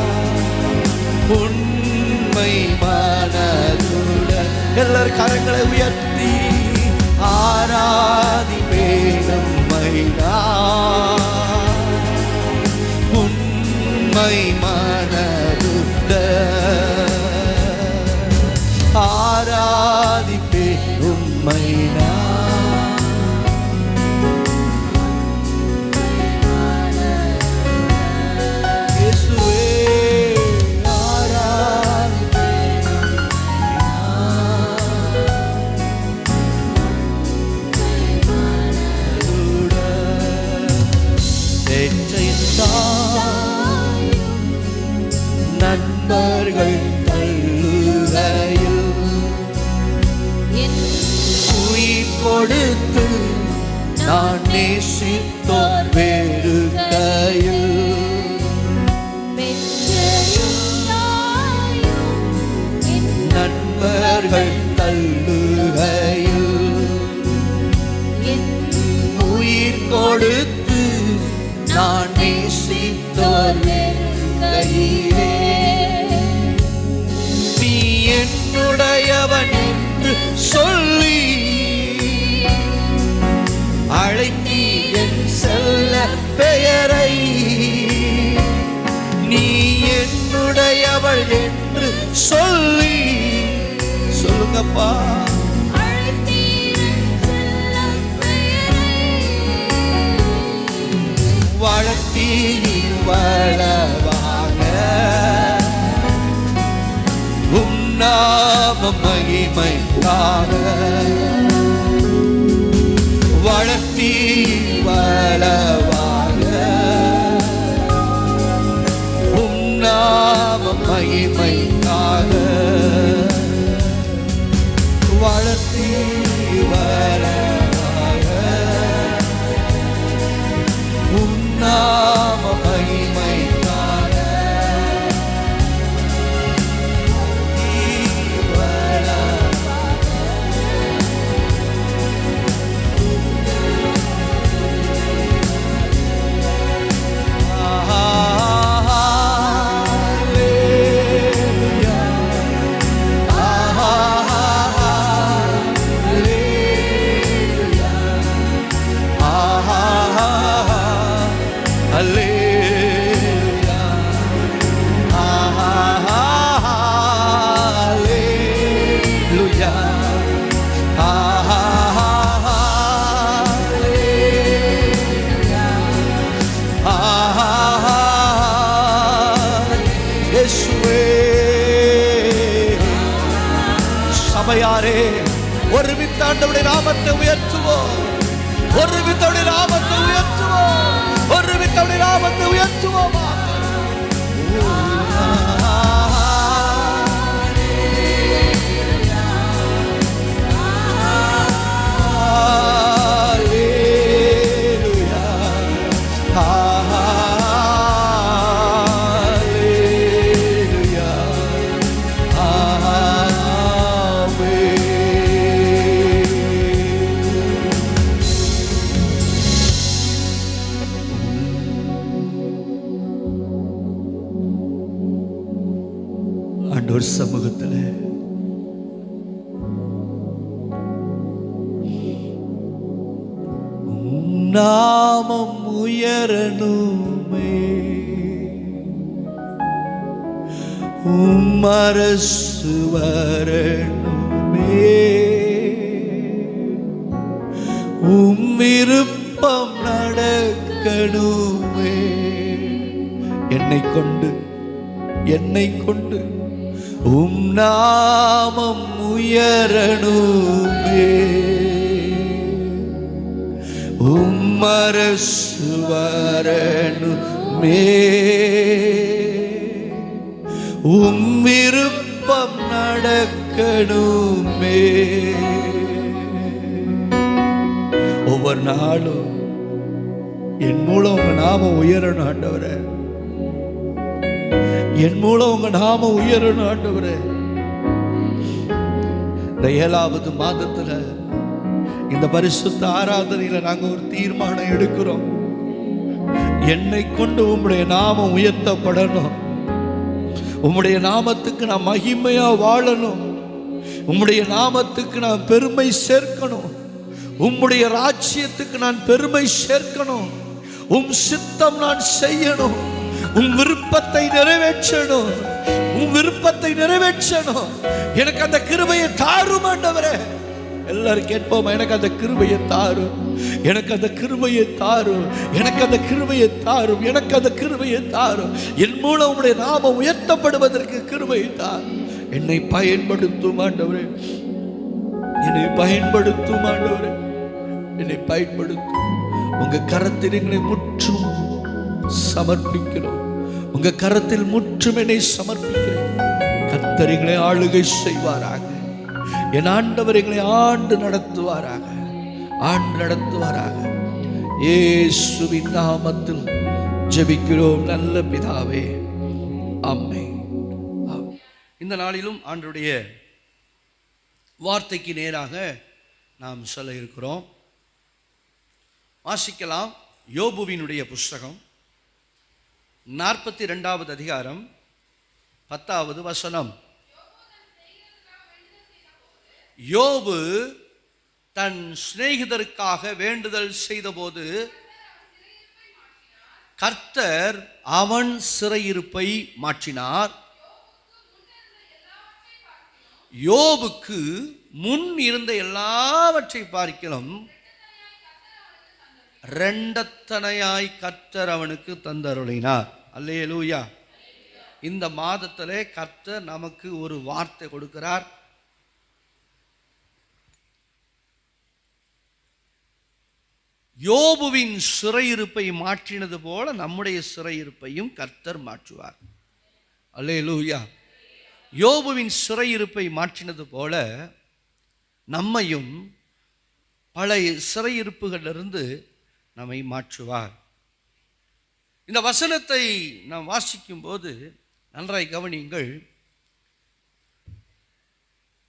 A: உண்மை மனதுடன். எல்லாரும் கரங்களை உயர்த்தி ஆராதிப்பேன் உம்மை நான், உண்மை மனதுடன் ஆராதிப்பேன் உம்மை நான். நண்பர்கள் தள்ளுகையில் உயிர் கொடுத்து நான் நேசித்தோர் வேறுகையில், நண்பர்கள் தள்ளுகையில் உயிர் கொடுத்து நான் நேசித்தோர் வேறுகையிலே, நீ என்னுடையவன் என்று சொல்லி அழைத்தி என் செல்ல பெயரை, நீ என்னுடையவள் என்று சொல்லி சொல்லுங்கப்பா, வளர்த்தி வளவாக உம் நாம மகிமைக்காக, வளர்த்தி வளவாக உம் நாம மகிமைக்காக, வளர்த்தி வளவாக உம் நாம மகிமைக்காக, ஒருமித்த ஆண்டவருடைய நாமத்தை உயர்த்துவோம், ஒருமித்த அவருடைய நாமத்தை உயர்த்துவோம், ஒருமித்த அவருடைய நாமத்தை உயர்த்துவோம். ஆண்டவர் சமூகத்தில் நாமம் உயரணுமே, அரசு வரணுமே, விருப்பம் நடக்கணுமே. என்னை கொண்டு நாமம் உயரணுமே, அரசு வரணுமே, விருப்பம் நடக்கணுமே. ஒவ்வொரு நாளும் என் மூலம் உங்க நாமம் உயரணும் ஆண்டவரே, என் மூலம் உங்க நாமம் உயரணும் ஆண்டவரே. இந்த 7வது மாதத்துல இந்த பரிசுத்த ஆராதனையில நாங்க ஒரு தீர்மானம் எடுக்கிறோம். என்னை கொண்டு உம்முடைய நாமம் உயர்த்தப்படணும், உம்முடைய நாமத்துக்கு நான் மகிமையா வாழணும், உம்முடைய நாமத்துக்கு நான் பெருமை சேர்க்கணும், உம்முடைய ராஜ்யத்துக்கு நான் பெருமை சேர்க்கணும், உம் சித்தம் நான் செய்யணும், உன் விருப்பத்தை நிறைவேற்றணும், உன் விருப்பத்தை நிறைவேற்றணும். எனக்கு அந்த கிருபையை தாரும் ஆண்டவரே. எல்லாரும் கேட்போம், எனக்கு அந்த கிருபையை தாரும், எனக்கு அந்த கிருபையை தாரும், எனக்கு அந்த கிருபையை தாரும், எனக்கு அந்த கிருபையை தாரும். என் மூலம் உம்முடைய நாமம் உயர்த்தப்படுவதற்கு கிருபையை தாரும். என்னை பயன்படுத்தும் ஆண்டவரே, என்னை பயன்படுத்தும் ஆண்டவரே, என்னை பயன்படுத்தும். உங்க கரத்தில் எங்களை முற்றும் சமர்ப்பிக்கிறோம், உங்க கரத்தில் முற்றும் என்னை சமர்ப்பிக்கிறேன். கர்த்தர் எங்களை ஆளுகை செய்வாராக, என் ஆண்டவர் எங்களை ஆண்டு நடத்துவாராக. இயேசுவின் நாமத்தில் ஜெபிக்கிறோம் நல்ல பிதாவே, ஆமென். இந்த நாளிலும் ஆண்டவருடைய வார்த்தைக்கு நேராக நாம் சொல்ல இருக்கிறோம். வாசிக்கலாம். யோபுவினுடைய புஸ்தகம் 42வது அதிகாரம் 10வது வசனம். யோபு தன் சிநேகிதருக்காக வேண்டுதல் செய்தபோது கர்த்தர் அவன் சிறையிருப்பை மாற்றினார். யோபுக்கு முன் இருந்த எல்லாவற்றை பார்க்கிலும் இரண்டத்தனையாய் கர்த்தர் அவனுக்கு தந்தருளினார். அல்லேலூயா. இந்த மாதத்திலே கர்த்தர் நமக்கு ஒரு வார்த்தை கொடுக்கிறார். யோபுவின் சிறையிருப்பை மாற்றினது போல நம்முடைய சிறையிருப்பையும் கர்த்தர் மாற்றுவார். அல்லேலூயா. யோபுவின் சிறையிருப்பை மாற்றினது போல நம்மையும் பல சிறையிருப்புகளிலிருந்து நம்மை மாற்றுவார். இந்த வசனத்தை நாம் வாசிக்கும் போது நன்றாய் கவனியுங்கள்.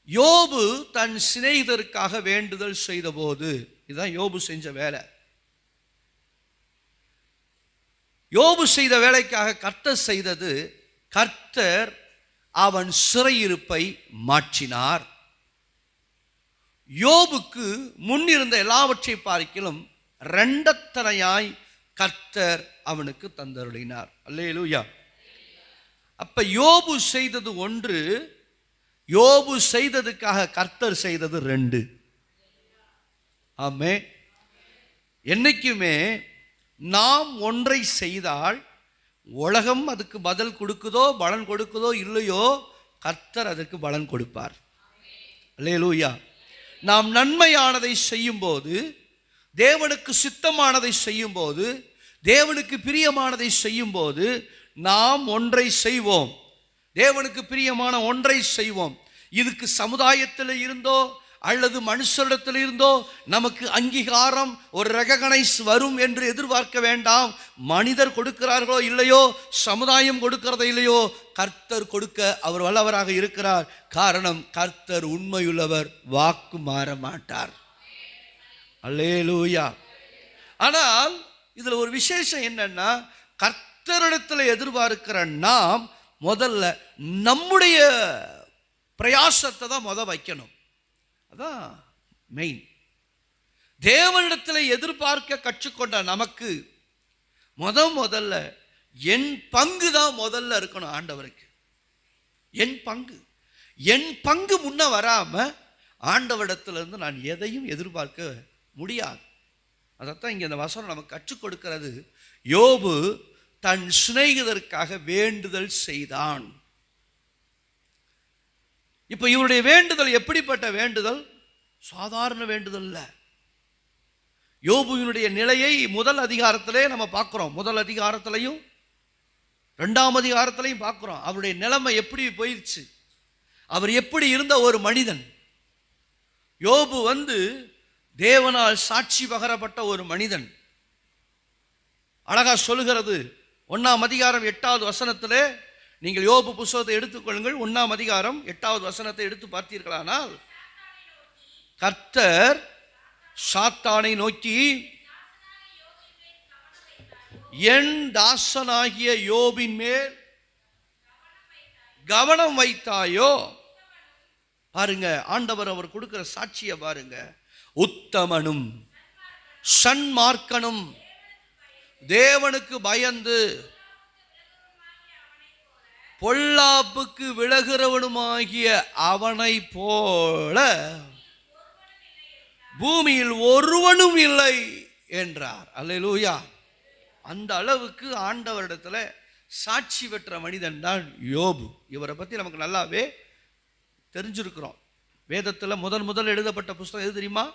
A: யோபு தன் சிநேகிதருக்காக வேண்டுதல் செய்த போது, இதுதான் யோபு செஞ்ச வேலை. யோபு செய்த வேலைக்காக கர்த்தர் செய்தது, கர்த்தர் அவன் சிறையிருப்பை மாற்றினார். யோபுக்கு முன்னிருந்த எல்லாவற்றை பார்க்கிலும் இரண்டத்தனையாய் கர்த்தர் அவனுக்கு தந்தருளினார். அல்லேலூயா. அப்ப யோபு செய்தது ஒன்று, யோபு செய்ததுக்காக கர்த்தர் செய்தது 2. ஆமே. என்னைக்குமே நாம் ஒன்றை செய்தால் உலகம் அதுக்கு பதில் கொடுக்குதோ பலன் கொடுக்குதோ இல்லையோ, கர்த்தர் அதற்கு பலன் கொடுப்பார். அல்லேலூயா. நாம் நன்மையானதை செய்யும்போது, தேவனுக்கு சித்தமானதை செய்யும்போது, தேவனுக்கு பிரியமானதை செய்யும்போது நாம் ஒன்றை செய்வோம். தேவனுக்கு பிரியமான ஒன்றை செய்வோம். இதுக்கு சமுதாயத்தில் இருந்தோ அல்லது மனுஷரிடத்தில் இருந்தோ நமக்கு அங்கீகாரம், ஒரு ரெகனைஸ் வரும் என்று எதிர்பார்க்க வேண்டாம். மனிதர் கொடுக்கிறார்களோ இல்லையோ, சமுதாயம் கொடுக்கிறதோ இல்லையோ, கர்த்தர் கொடுக்க அவர் வல்லவராக இருக்கிறார். காரணம், கர்த்தர் உண்மையுள்ளவர், வாக்கு மாற மாட்டார். அல்லேலூயா. ஆனால் இதுல ஒரு விசேஷம் என்னன்னா, கர்த்தரிடத்தில் எதிர்பார்க்கிற நாம் முதல்ல நம்முடைய பிரயாசத்தை தான் வைக்கணும். அதான் மெயின். தேவனிடத்தில் எதிர்பார்க்க கற்றுக்கொண்ட நமக்கு முதல்ல என் பங்கு தான் முதல்ல இருக்கணும். ஆண்டவருக்கு என் பங்கு முன்ன வராம ஆண்டவரிடத்திலிருந்து நான் எதையும் எதிர்பார்க்க முடியாது. அதைத்தான் இங்க இந்த வசனம் நமக்கு கற்றுக் கொடுக்கிறது. யோபு தன் சிநேகிதருக்காக வேண்டுதல் செய்தான். இப்ப இவருடைய வேண்டுதல் எப்படிப்பட்ட வேண்டுதல்? சாதாரண வேண்டுதல் இல்ல. யோபுவினுடைய நிலையை முதல் அதிகாரத்திலே நம்ம பார்க்கிறோம். முதல் அதிகாரத்திலையும் 2ஆம் அதிகாரத்திலையும் பார்க்கிறோம். அவருடைய நிலைமை எப்படி போயிடுச்சு, அவர் எப்படி இருந்த ஒரு மனிதன். யோபு தேவனால் சாட்சி பகரப்பட்ட ஒரு மனிதன். அழகா சொல்லுகிறது 1ஆம் அதிகாரம் 8வது வசனத்திலே, நீங்கள் யோபு புத்தகத்தை எடுத்துக்கொள்ளுங்கள். 1ஆம் அதிகாரம் 8வது வசனத்தை எடுத்து பார்த்தீர்களானால், கர்த்தர் சாத்தானை நோக்கி, என் தாசனாகிய யோபின் மேல் கவனம் வைத்தாயோ. பாருங்க, ஆண்டவர் அவர் கொடுக்கிற சாட்சியை பாருங்க. உத்தமனும் சன்மார்க்கனும் தேவனுக்கு பயந்து பொல்லாப்புக்கு விலகிறவனுமாகிய அவனை போல பூமியில் ஒருவனும் இல்லை என்றார். அல்லேலூயா. அந்த அளவுக்கு ஆண்டவரிடத்துல சாட்சி பெற்ற மனிதன் தான் யோபு. இவரை பத்தி நமக்கு நல்லாவே தெரிஞ்சிருக்கிறோம். வேதத்தில் முதல் எழுதப்பட்ட புஸ்தகம் எது தெரியுமா?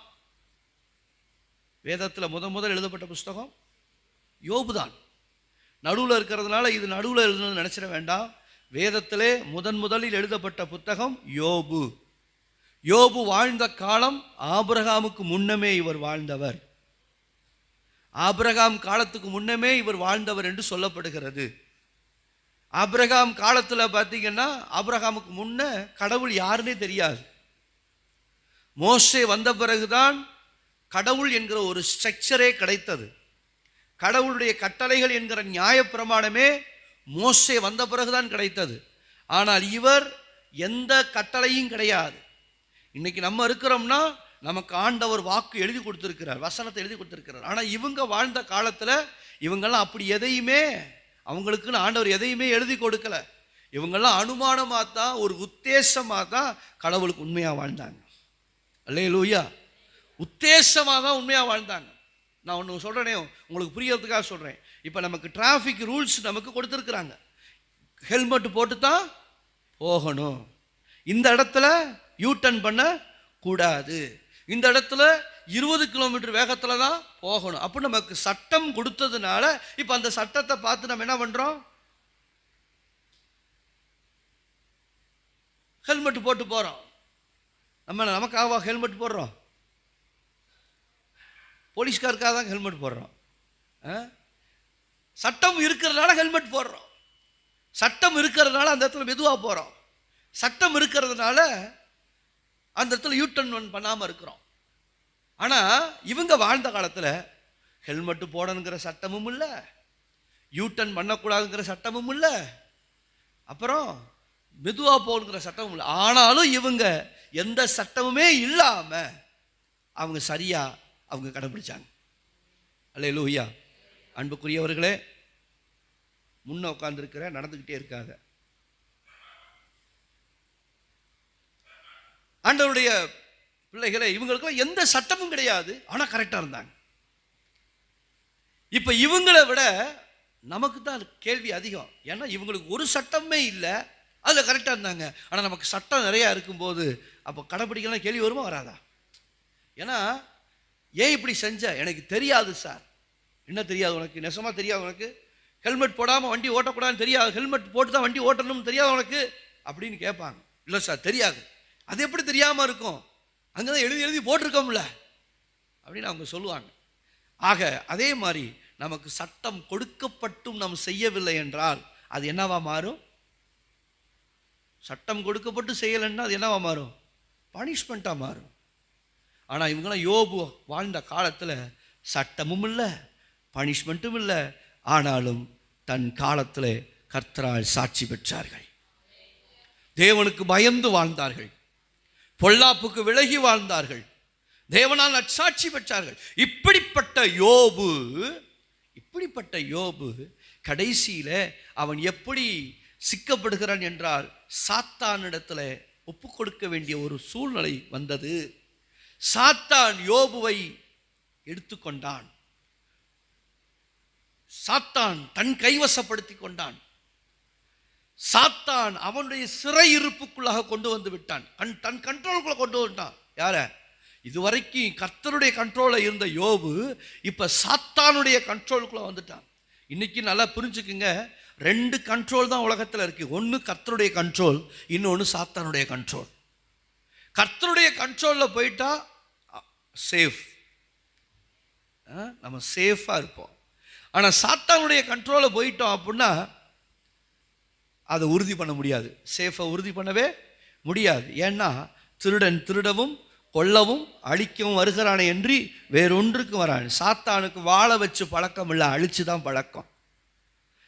A: வேதத்தில் முதல் எழுதப்பட்ட புஸ்தகம் யோபு தான். நடுவில் இருக்கிறதுனால இது நடுவில் எழுதுனது நினைச்சிட வேண்டாம். வேதத்திலே முதலில் எழுதப்பட்ட புத்தகம் யோபு. யோபு வாழ்ந்த காலம் ஆபிரகாமுக்கு முன்னமே இவர் வாழ்ந்தவர். ஆபிரகாம் காலத்துக்கு முன்னமே இவர் வாழ்ந்தவர் என்று சொல்லப்படுகிறது. ஆபிரகாம் காலத்தில் பார்த்தீங்கன்னா, ஆபிரகாமுக்கு முன்ன கடவுள் யாருன்னே தெரியாது. மோசே வந்த பிறகுதான் கடவுள் என்கிற ஒரு ஸ்ட்ரக்சரே கிடைத்தது. கடவுளுடைய கட்டளைகள் என்கிற நியாயப்பிரமாணமே மோசே வந்த பிறகுதான் கிடைத்தது. ஆனால் இவர் எந்த கட்டளையும் கிடையாது. இன்னைக்கு நம்ம இருக்கிறோம்னா நமக்கு ஆண்டவர் வாக்கு எழுதி கொடுத்திருக்கிறார், வசனத்தை எழுதி கொடுத்திருக்கிறார். ஆனால் இவங்க வாழ்ந்த காலத்தில் இவங்கெல்லாம் அப்படி எதையுமே, அவங்களுக்குன்னு ஆண்டவர் எதையுமே எழுதி கொடுக்கல. இவங்கெல்லாம் அனுமானமாக தான், ஒரு உத்தேசமாக தான் கடவுளுக்கு உண்மையாக வாழ்ந்தாங்க. அல்லேலூயா. உத்தேசமாக தான் உண்மையாக வாழ்ந்தாங்க. நான் ஒன்று சொல்கிறேனே, உங்களுக்கு புரியறதுக்காக சொல்கிறேன். இப்போ நமக்கு டிராஃபிக் ரூல்ஸ் நமக்கு கொடுத்துருக்குறாங்க. ஹெல்மெட் போட்டு தான் போகணும், இந்த இடத்துல யூ டர்ன் பண்ண கூடாது, இந்த இடத்துல 20 கிலோமீட்டர் வேகத்தில் தான் போகணும். அப்போ நமக்கு சட்டம் கொடுத்ததுனால இப்போ அந்த சட்டத்தை பார்த்து நம்ம என்ன பண்ணுறோம்? ஹெல்மெட் போட்டு போகிறோம். நமக்காக ஹெல்மெட் போடுறோம்? போலீஸ்காருக்காக தான் ஹெல்மெட் போடுறோம். சட்டம் இருக்கிறதுனால ஹெல்மெட் போடுறோம். சட்டம் இருக்கிறதுனால அந்த இடத்துல மெதுவாக போகிறோம். சட்டம் இருக்கிறதுனால அந்த இடத்துல யூ டர்ன் பண்ணாமல் இருக்கிறோம். ஆனால் இவங்க வாழ்ந்த காலத்தில் ஹெல்மெட்டு போடணுங்கிற சட்டமும் இல்லை, யூ டர்ன் பண்ணக்கூடாதுங்கிற சட்டமும் இல்லை, அப்புறம் மெதுவாக போகணுங்கிற சட்டமும் இல்லை. ஆனாலும் இவங்க எந்த சட்டமுமே இல்லாமல் அவங்க சரியாக அவங்க கடைபிடிச்சாங்க. அல்லேலூயா. அன்புக்குரியவர்களே, முன்ன உட்கார்ந்துருக்கிற நடந்துக்கிட்டே இருக்காங்க. ஆண்டவருடைய பிள்ளைகளை, இவங்களுக்கு எந்த சட்டமும் கிடையாது, ஆனால் கரெக்டாக இருந்தாங்க. இப்போ இவங்களை விட நமக்கு தான் கேள்வி அதிகம். ஏன்னா இவங்களுக்கு ஒரு சட்டமே இல்லை, அதில் கரெக்டாக இருந்தாங்க. ஆனால் நமக்கு சட்டம் நிறையா இருக்கும்போது அப்போ கடைப்பிடிக்கலாம் கேள்வி வருமா வராதா? ஏன்னா ஏன் இப்படி செஞ்ச? எனக்கு தெரியாது சார். என்ன தெரியாது உனக்கு? நெசமாக தெரியாது உனக்கு? ஹெல்மெட் போடாமல் வண்டி ஓட்டக்கூடாதுன்னு தெரியாது? ஹெல்மெட் போட்டு தான் வண்டி ஓட்டணும்னு தெரியாது உனக்கு அப்படின்னு கேட்பாங்க. இல்லை சார் தெரியாது. அது எப்படி தெரியாமல் இருக்கும்? அங்கே தான் எழுதி எழுதி போட்டிருக்கோம்ல அப்படின்னு அவங்க சொல்லுவாங்க. ஆக அதே மாதிரி நமக்கு சட்டம் கொடுக்கப்பட்டும் நாம் செய்யவில்லை என்றால் அது என்னவா மாறும்? சட்டம் கொடுக்கப்பட்டு செய்யலைன்னா அது என்னவா மாறும்? பனிஷ்மெண்ட்டாக மாறும். ஆனால் இவங்களாம் யோபு வாழ்ந்த காலத்தில் சட்டமும் இல்லை, பனிஷ்மெண்ட்டும் இல்லை. ஆனாலும் தன் காலத்தில் கர்த்தரால் சாட்சி பெற்றார்கள். தேவனுக்கு பயந்து வாழ்ந்தார்கள். பொல்லாப்புக்கு விலகி வாழ்ந்தார்கள். தேவனால் நற்சாட்சி பெற்றார்கள். இப்படிப்பட்ட யோபு கடைசியில் அவன் எப்படி சிக்கப்படுகிறான் என்றால் சாத்தானிடத்தில் ஒப்பு கொடுக்க வேண்டிய ஒரு சூழ்நிலை வந்தது. சாத்தான் யோபுவை எடுத்துக்கொண்டான். சாத்தான் தன் கைவசப்படுத்தி கொண்டான். சாத்தான் அவனுடைய சிறையிருப்புக்குள்ளாக கொண்டு வந்து விட்டான். தன் கண்ட்ரோலுக்குள்ள கொண்டு வந்துட்டான். யார? இதுவரைக்கும் கர்த்தருடைய கண்ட்ரோல இருந்த யோபு இப்ப சாத்தானுடைய கண்ட்ரோலுக்குள்ள வந்துட்டான். இன்னைக்கு நல்லா புரிஞ்சுக்குங்க, 2 கண்ட்ரோல் தான் உலகத்தில் இருக்கு. ஒன்று கர்த்தருடைய கண்ட்ரோல், இன்னொன்று சாத்தானுடைய கண்ட்ரோல். கர்த்தருடைய கண்ட்ரோல்ல போயிட்டா சேஃப், நம்ம சேஃபா இருப்போம். ஆனால் சாத்தானுடைய கண்ட்ரோல போயிட்டோம் அப்படின்னா அதை உறுதி பண்ண முடியாது. சேஃபை உறுதி பண்ணவே முடியாது. ஏன்னா திருடன் திருடவும் கொல்லவும் அழிக்கவும் வருகிறானே என்று வேறொன்றுக்கு வரான். சாத்தானுக்கு வாழ வச்சு பழக்கம் இல்லை, அழிச்சு தான் பழக்கம்.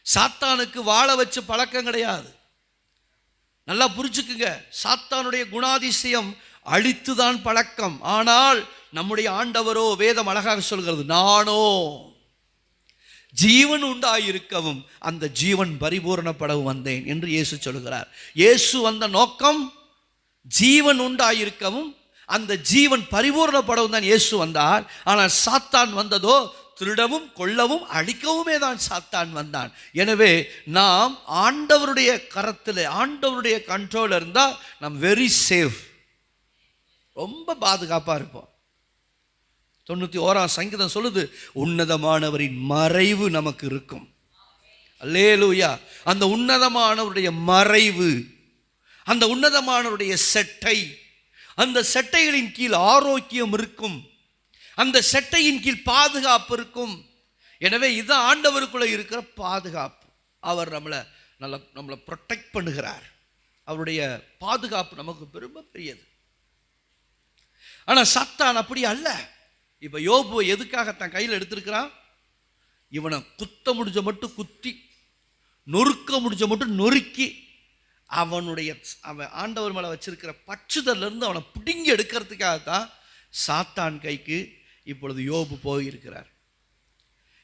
A: சாத்தானுக்கு வாழ வச்சு பழக்கம் கிடையாது. நல்லா புரிஞ்சுக்குங்க, சாத்தானுடைய குணாதிசயம் அழித்துதான் பழக்கம். ஆனால் நம்முடைய ஆண்டவரோ, வேதம் அழகாக சொல்கிறது, நானோ ஜீவன் உண்டாயிருக்கவும் அந்த ஜீவன் பரிபூரணப்படவும் வந்தேன் என்று இயேசு சொல்கிறார். இயேசு வந்த நோக்கம் ஜீவன் உண்டாயிருக்கவும் அந்த ஜீவன் பரிபூரணப்படவும் தான் இயேசு வந்தார். ஆனால் சாத்தான் வந்ததோ திருடவும் கொல்லவும் அழிக்கவுமே தான் சாத்தான் வந்தான். எனவே நாம் ஆண்டவருடைய கரத்தில், ஆண்டவருடைய கண்ட்ரோல் இருந்தால் நாம் வெரி சேஃப், ரொம்ப பாதுகாப்பாக இருப்போம். 91ஆம் சங்கீதம் சொல்லுது, உன்னதமானவரின் மறைவு நமக்கு இருக்கும். அல்லேலூயா. அந்த உன்னதமானவருடைய மறைவு, அந்த உன்னதமானவருடைய செட்டை, அந்த செட்டைகளின் கீழ் ஆரோக்கியம் இருக்கும், அந்த செட்டையின் கீழ் பாதுகாப்பு இருக்கும். எனவே இதுதான் ஆண்டவருக்குள்ள இருக்கிற பாதுகாப்பு. அவர் நம்மளை ப்ரொடெக்ட் பண்ணுகிறார். அவருடைய பாதுகாப்பு நமக்கு ரொம்ப பெரியது. ஆனால் சாத்தான் அப்படி அல்ல. இப்போ யோபு எதுக்காக தன் கையில் எடுத்திருக்கிறான்? இவனை குத்த முடிஞ்ச மட்டும் குத்தி, நொறுக்க முடிஞ்ச மட்டும் நொறுக்கி, அவன் ஆண்டவர் மேலே வச்சிருக்கிற பற்றுதலிருந்து அவனை பிடுங்கி எடுக்கிறதுக்காகத்தான் சாத்தான் கைக்கு இப்பொழுது யோபு போயிருக்கிறார்.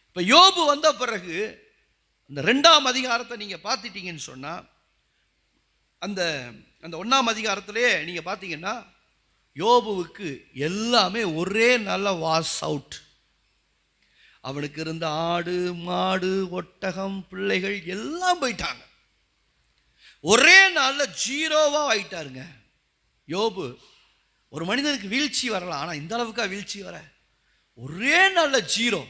A: இப்போ யோபு வந்த பிறகு இந்த 2ஆம் அதிகாரத்தை நீங்கள் பார்த்துட்டீங்கன்னு சொன்னால், அந்த 1ஆம் அதிகாரத்திலே நீங்கள் பார்த்தீங்கன்னா யோபுவுக்கு எல்லாமே ஒரே நல்ல வாஸ் அவுட். அவனுக்கு இருந்த ஆடு மாடு ஒட்டகம் பிள்ளைகள் எல்லாம் போயிட்டாங்க. ஒரே நாளில் ஜீரோவா ஆயிட்டாருங்க யோபு. ஒரு மனிதனுக்கு வீழ்ச்சி வரலாம், ஆனால் இந்த அளவுக்கா வீழ்ச்சி வர? ஒரே நாளில் ஜீரோ.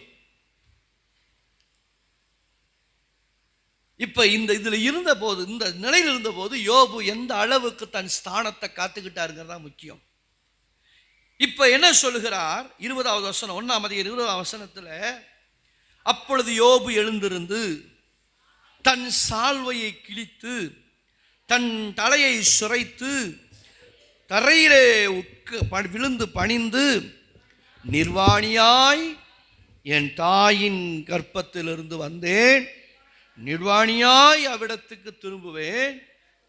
A: இப்ப இதுல இருந்த போது, இந்த நிலையில் இருந்த போது யோபு எந்த அளவுக்கு தன் ஸ்தானத்தை காத்துக்கிட்டாருங்கிறதா முக்கியம். இப்ப என்ன சொல்லுகிறார்? 20வது வசனம், 1ஆம் அதிகாரம் 20ஆம் வசனத்துல, அப்பொழுது யோபு எழுந்திருந்து தன் சால்வையை கிழித்து தன் தலையை சுரைத்து தரையிலே விழுந்து பணிந்து, நிர்வாணியாய் என் தாயின் கர்ப்பத்திலிருந்து வந்தேன், நிர்வாணியாய் அவ்விடத்துக்கு திரும்புவேன்.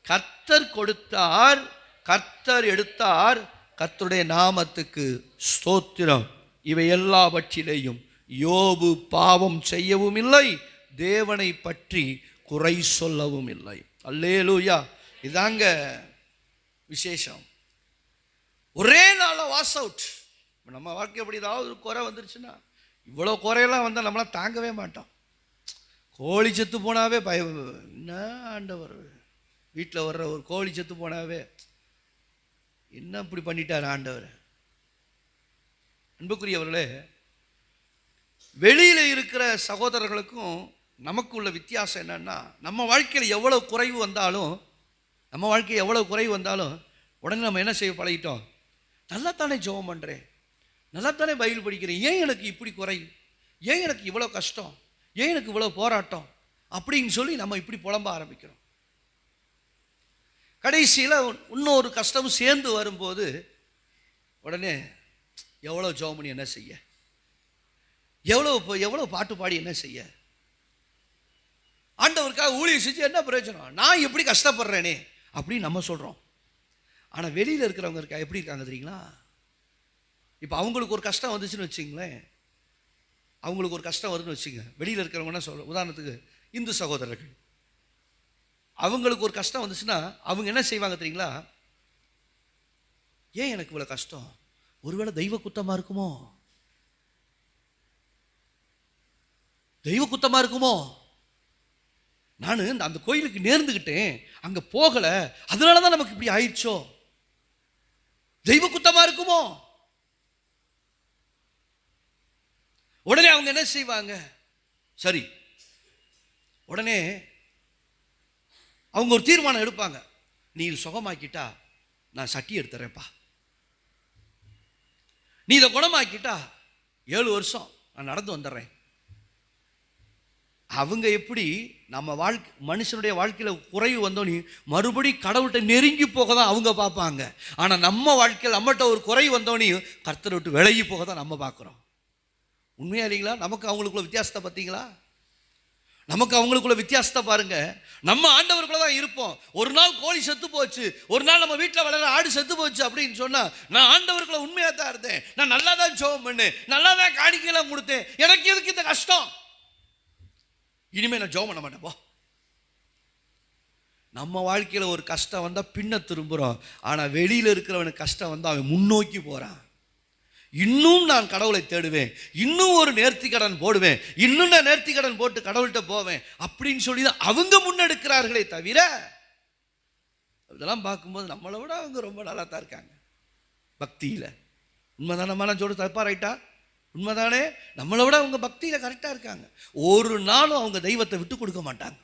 A: கர்த்தர் கொடுத்தார், கர்த்தர் எடுத்தார், கர்த்தருடைய நாமத்துக்கு ஸ்தோத்திரம். இவை எல்லாவற்றிலேயும் யோபு பாவம் செய்யவும் இல்லை, தேவனை பற்றி குறை சொல்லவும் இல்லை. அல்லேலூயா. இதாங்க விசேஷம். ஒரே நாள வாஸ் அவுட். நம்ம வாழ்க்கை எப்படி ஏதாவது ஒரு குறை வந்துருச்சுன்னா, இவ்வளோ குறையெல்லாம் வந்தால் நம்மளாம் தாங்கவே மாட்டோம். கோழி செத்து போனாவே என்ன ஆண்டவர், வீட்டில் வர்ற ஒரு கோழி செத்து போனாவே என்ன இப்படி பண்ணிட்டார் ஆண்டவர். அன்புக்குரியவர்களே, வெளியில் இருக்கிற சகோதரர்களுக்கும் நமக்கு உள்ள வித்தியாசம் என்னன்னா, நம்ம வாழ்க்கையில் எவ்வளவு குறைவு வந்தாலும் உடனே நம்ம என்ன செய்ய பழகிட்டோம், நல்லா தானே ஜெபம் பண்ணுறேன், நல்லா தானே பைபிள் படிக்கிறேன், ஏன் எனக்கு இப்படி குறை, ஏன் எனக்கு இவ்வளோ கஷ்டம், ஏன் எனக்கு இவ்வளோ போராட்டம் அப்படின்னு சொல்லி நம்ம இப்படி புலம்ப ஆரம்பிக்கிறோம். கடைசியில் இன்னொரு கஷ்டமும் சேர்ந்து வரும்போது உடனே எவ்வளோ ஜெபம் பண்ணி என்ன செய்ய, எவ்வளோ பாட்டு பாடி என்ன செய்ய, ஆண்டவருக்காக ஊழியம் செஞ்சு என்ன பிரயோஜனம், நான் எப்படி கஷ்டப்படுறேனே அப்படின்னு நம்ம சொல்கிறோம். ஆனால் வெளியில் இருக்கிறவங்க எப்படி இருக்காங்க தெரியுங்களா? இப்போ அவங்களுக்கு ஒரு கஷ்டம் வந்துச்சுன்னு வச்சுங்களேன், அவங்களுக்கு ஒரு கஷ்டம் வருதுன்னு வச்சுங்க, வெளியில் இருக்கிறவங்க என்ன சொல்ல, உதாரணத்துக்கு இந்து சகோதரர்கள், அவங்களுக்கு ஒரு கஷ்டம் வந்துச்சுன்னா அவங்க என்ன செய்வாங்க தெரியுங்களா, ஏன் எனக்கு இவ்வளோ கஷ்டம், ஒருவேளை தெய்வ குத்தமாக இருக்குமோ, தெய்வ குத்தமாக இருக்குமோ, நான் அந்த கோயிலுக்கு நேர்ந்துக்கிட்டேன், அங்கே போகலை, அதனால தான் நமக்கு இப்படி ஆயிடுச்சோ, தெய்வ குத்தமாக இருக்குமோ. உடனே அவங்க என்ன செய்வாங்க, சரி, உடனே அவங்க ஒரு தீர்மானம் எடுப்பாங்க, நீ இது சுகமாக்கிட்டா நான் சட்டி எடுத்துறேன்ப்பா, நீ இதை குணமாக்கிட்டா 7 வருஷம் நான் நடந்து வந்துடுறேன். அவங்க எப்படி நம்ம மனுஷனுடைய வாழ்க்கையில் குறைவு வந்தோன்னு மறுபடி கடவுள்கிட்ட நெருங்கி போக தான் அவங்க பார்ப்பாங்க. ஆனால் நம்ம வாழ்க்கையில் நம்மகிட்ட ஒரு குறைவு வந்தோன்னையும் கர்த்தரை விட்டு விலகி போக தான் நம்ம பார்க்குறோம். உண்மையா இல்லைங்களா? நமக்கு அவங்களுக்குள்ள வித்தியாசத்தை பார்த்தீங்களா? நமக்கு அவங்களுக்குள்ள வித்தியாசத்தை பாருங்க. நம்ம ஆண்டவருக்குள்ள தான் இருப்போம். ஒரு நாள் கோழி செத்து போச்சு, ஒரு நாள் நம்ம வீட்டில் வளர ஆடு செத்து போச்சு அப்படின்னு சொன்னா, நான் ஆண்டவருக்குள்ள உண்மையாக தான் இருந்தேன், நான் நல்லா தான் ஜெபம் பண்ணேன், நல்லா தான் காணிக்கையெல்லாம் கொடுத்தேன், எனக்கு எதுக்கு இந்த கஷ்டம், இனிமே நான் ஜெபம் பண்ண மாட்டேன் போ. நம்ம வாழ்க்கையில் ஒரு கஷ்டம் வந்தால் பின்ன திரும்புகிறோம். ஆனால் வெளியில் இருக்கிறவனுக்கு கஷ்டம் வந்தால் அவன் முன்னோக்கி போகிறான். இன்னும் நான் கடவுளை தேடுவேன், இன்னும் ஒரு நேர்த்திக்கடன் போடுவேன், இன்னும் நான் நேர்த்திக்கடன் போட்டு கடவுள்கிட்ட போவேன் அப்படின்னு சொல்லி தான் அவங்க முன்னெடுக்கிறார்களே தவிர, இதெல்லாம் பார்க்கும்போது நம்மளை விட அவங்க ரொம்ப நல்லா தான் இருக்காங்க பக்தியில். உண்மைதானே? நான் சொல்ல தப்பா ரைட்டா? உண்மைதானே? நம்மளை விட அவங்க பக்தியில் கரெக்டாக இருக்காங்க. ஒரு நாளும் அவங்க தெய்வத்தை விட்டு கொடுக்க மாட்டாங்க.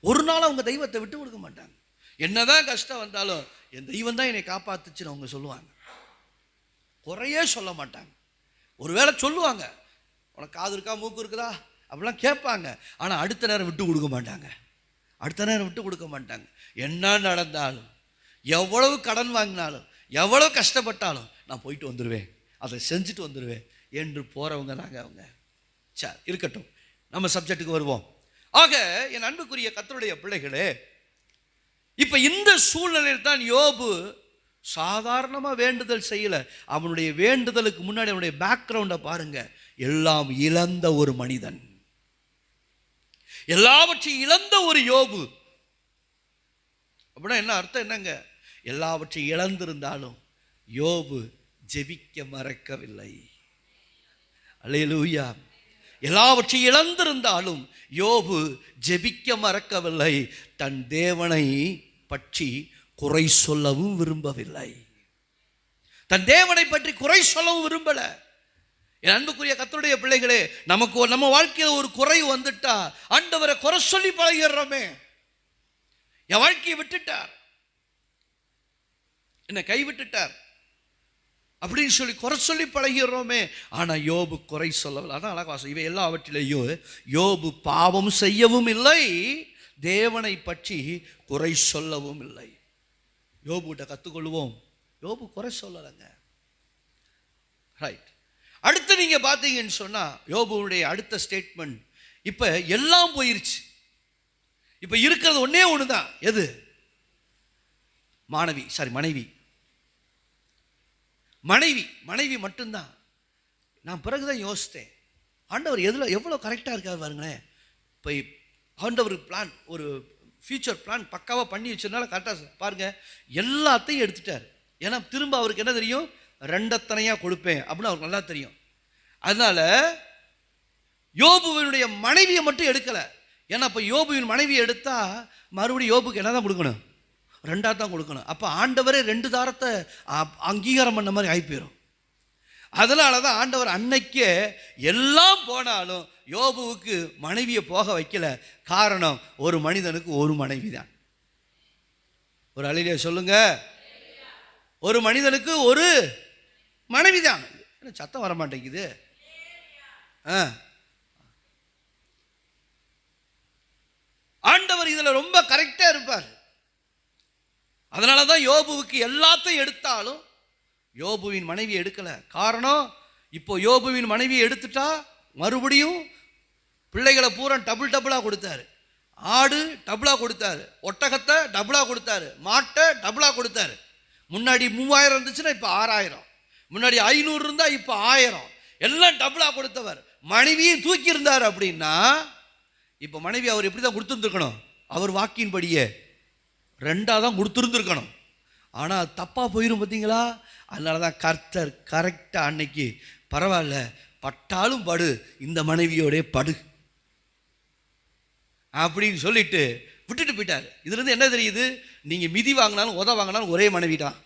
A: ஒரு நாளும் அவங்க தெய்வத்தை விட்டு கொடுக்க மாட்டாங்க. என்னதான் கஷ்டம் வந்தாலும் என் தெய்வம் தான் என்னை காப்பாத்துச்சுன்னு அவங்க சொல்லுவாங்க. குறையே சொல்ல மாட்டாங்க. ஒருவேளை சொல்லுவாங்க, உனக்கு காது இருக்கா மூக்கு இருக்குதா அப்படிலாம் கேட்பாங்க. ஆனால் அடுத்த நேரம் விட்டு கொடுக்க மாட்டாங்க. என்ன நடந்தாலும், எவ்வளவு கடன் வாங்கினாலும், எவ்வளவு கஷ்டப்பட்டாலும் நான் போயிட்டு வந்துடுவேன், அதை செஞ்சுட்டு வந்துடுவேன் என்று போகிறவங்க தாங்க அவங்க. சரி, இருக்கட்டும், நம்ம சப்ஜெக்டுக்கு வருவோம். ஆக என் அன்புக்குரிய கர்த்தருடைய பிள்ளைகளே, இப்போ இந்த சூழ்நிலையில் தான் யோபு சாதாரணமாக வேண்டுதல் செய்யலை. அவனுடைய வேண்டுதலுக்கு முன்னாடி அவனுடைய பேக்ரவுண்டை பாருங்க. எல்லாம் இழந்த ஒரு மனிதன், எல்லாவற்றையும் இழந்த ஒரு யோபு. அப்படின்னா என்ன அர்த்தம்? என்னங்க? எல்லாவற்றையும் இழந்திருந்தாலும் யோபு ஜெபிக்க மறக்கவில்லை. அல்லேலூயா. எல்லாவற்றையும் இழந்திருந்தாலும் யோபு ஜெபிக்க மறக்கவில்லை. தன் தேவனை பற்றி குறை சொல்லவும் விரும்பவில்லை. தன் தேவனை பற்றி குறை சொல்லவும் விரும்பல. என் அன்புக்குரிய கர்த்தருடைய பிள்ளைகளே, நம்ம வாழ்க்கையில் ஒரு குறை வந்துட்டா ஆண்டவரை குறை சொல்லி பழகிறோமே. என் வாழ்க்கையை விட்டுட்டார், என்னை கைவிட்டுட்டார் அப்படின்னு சொல்லி குறை சொல்லி பழகிறோமே. ஆனா யோபு குறை சொல்லவில்லை. அதான் அழகாசம். இவை எல்லாவற்றிலேயும் யோபு பாவம் செய்யவும் இல்லை, தேவனை பற்றி குறை சொல்லவும் இல்லை. யோபு கிட்ட கற்றுக்கொள்வோம். யோபு குறை சொல்லலைங்க. ரைட். அடுத்து நீங்க பார்த்தீங்கன்னு சொன்னா யோபுடைய அடுத்த ஸ்டேட்மெண்ட், இப்ப எல்லாம் போயிருச்சு, இப்ப இருக்கிறது ஒன்னே ஒண்ணுதான். எது? மனைவி மட்டும்தான். நான் பிறகுதான் யோசித்தேன், ஆண்டவர் எவ்வளோ கரெக்டாக இருக்காரு பாருங்களேன். இப்போ ஆண்டவர் பிளான், ஒரு ஃபியூச்சர் பிளான் பக்காவாக பண்ணி வச்சதுனால கரெக்டாக பாருங்க, எல்லாத்தையும் எடுத்துட்டார். ஏன்னா திரும்ப அவருக்கு என்ன தெரியும், ரெண்டத்தனையாக கொடுப்பேன் அப்படின்னு அவருக்கு நல்லா தெரியும். அதனால யோபுவினுடைய மனைவியை மட்டும் எடுக்கலை. ஏன்னா இப்போ யோபுவின் மனைவியை எடுத்தா மறுபடியும் யோபுக்கு என்ன தான் கொடுக்கணும்? ரெண்டாக தான் கொடுக்கணும். அப்போ ஆண்டவரே 2 தாரத்தை அங்கீகாரம் பண்ண மாதிரி ஆகிப்போயிடும். அதனால தான் ஆண்டவர் அன்னைக்கே எல்லாம் போனாலும் யோபுவுக்கு மனைவியை போக வைக்கல. காரணம், ஒரு மனிதனுக்கு ஒரு மனைவி தான். ஒரு அல்லேலூயா சொல்லுங்க. ஒரு மனிதனுக்கு ஒரு மனைவி தான். சத்தம் வர மாட்டேங்குது. ஆண்டவர் இதில் ரொம்ப கரெக்டாக இருப்பார். அதனால தான் யோபுவுக்கு எல்லாத்தையும் எடுத்தாலும் யோபுவின் மனைவி எடுக்கல. காரணம், இப்போ யோபுவின் மனைவியை எடுத்துட்டா மறுபடியும் பிள்ளைகளை பூரா டபுளாக கொடுத்தாரு. ஆடு டபுளாக கொடுத்தாரு, ஒட்டகத்தை டபுளாக கொடுத்தாரு, மாட்டை டபுளாக கொடுத்தாரு. முன்னாடி 3000 இருந்துச்சுன்னா இப்போ 6000, முன்னாடி 500 இருந்தால் இப்போ 1000, எல்லாம் டபுளாக கொடுத்தவர். மனைவியும் தூக்கி இருந்தார். அப்படின்னா இப்போ மனைவி அவர் எப்படி தான் கொடுத்துருந்துருக்கணும்? அவர் வாக்கின்படியே 2ஆக தான் கொடுத்துருந்துருக்கணும். ஆனால் தப்பாக போயிடும் பார்த்தீங்களா? அதனால தான் கர்த்தர் கரெக்டாக அன்னைக்கு பரவாயில்ல, பட்டாலும் படு, இந்த மனைவியோடைய படு அப்படின்னு சொல்லிட்டு விட்டுட்டு போயிட்டார். இதுலேருந்து என்ன தெரியுது? நீங்கள் மிதி வாங்கினாலும் உத வாங்கினாலும் ஒரே மனைவி தான்.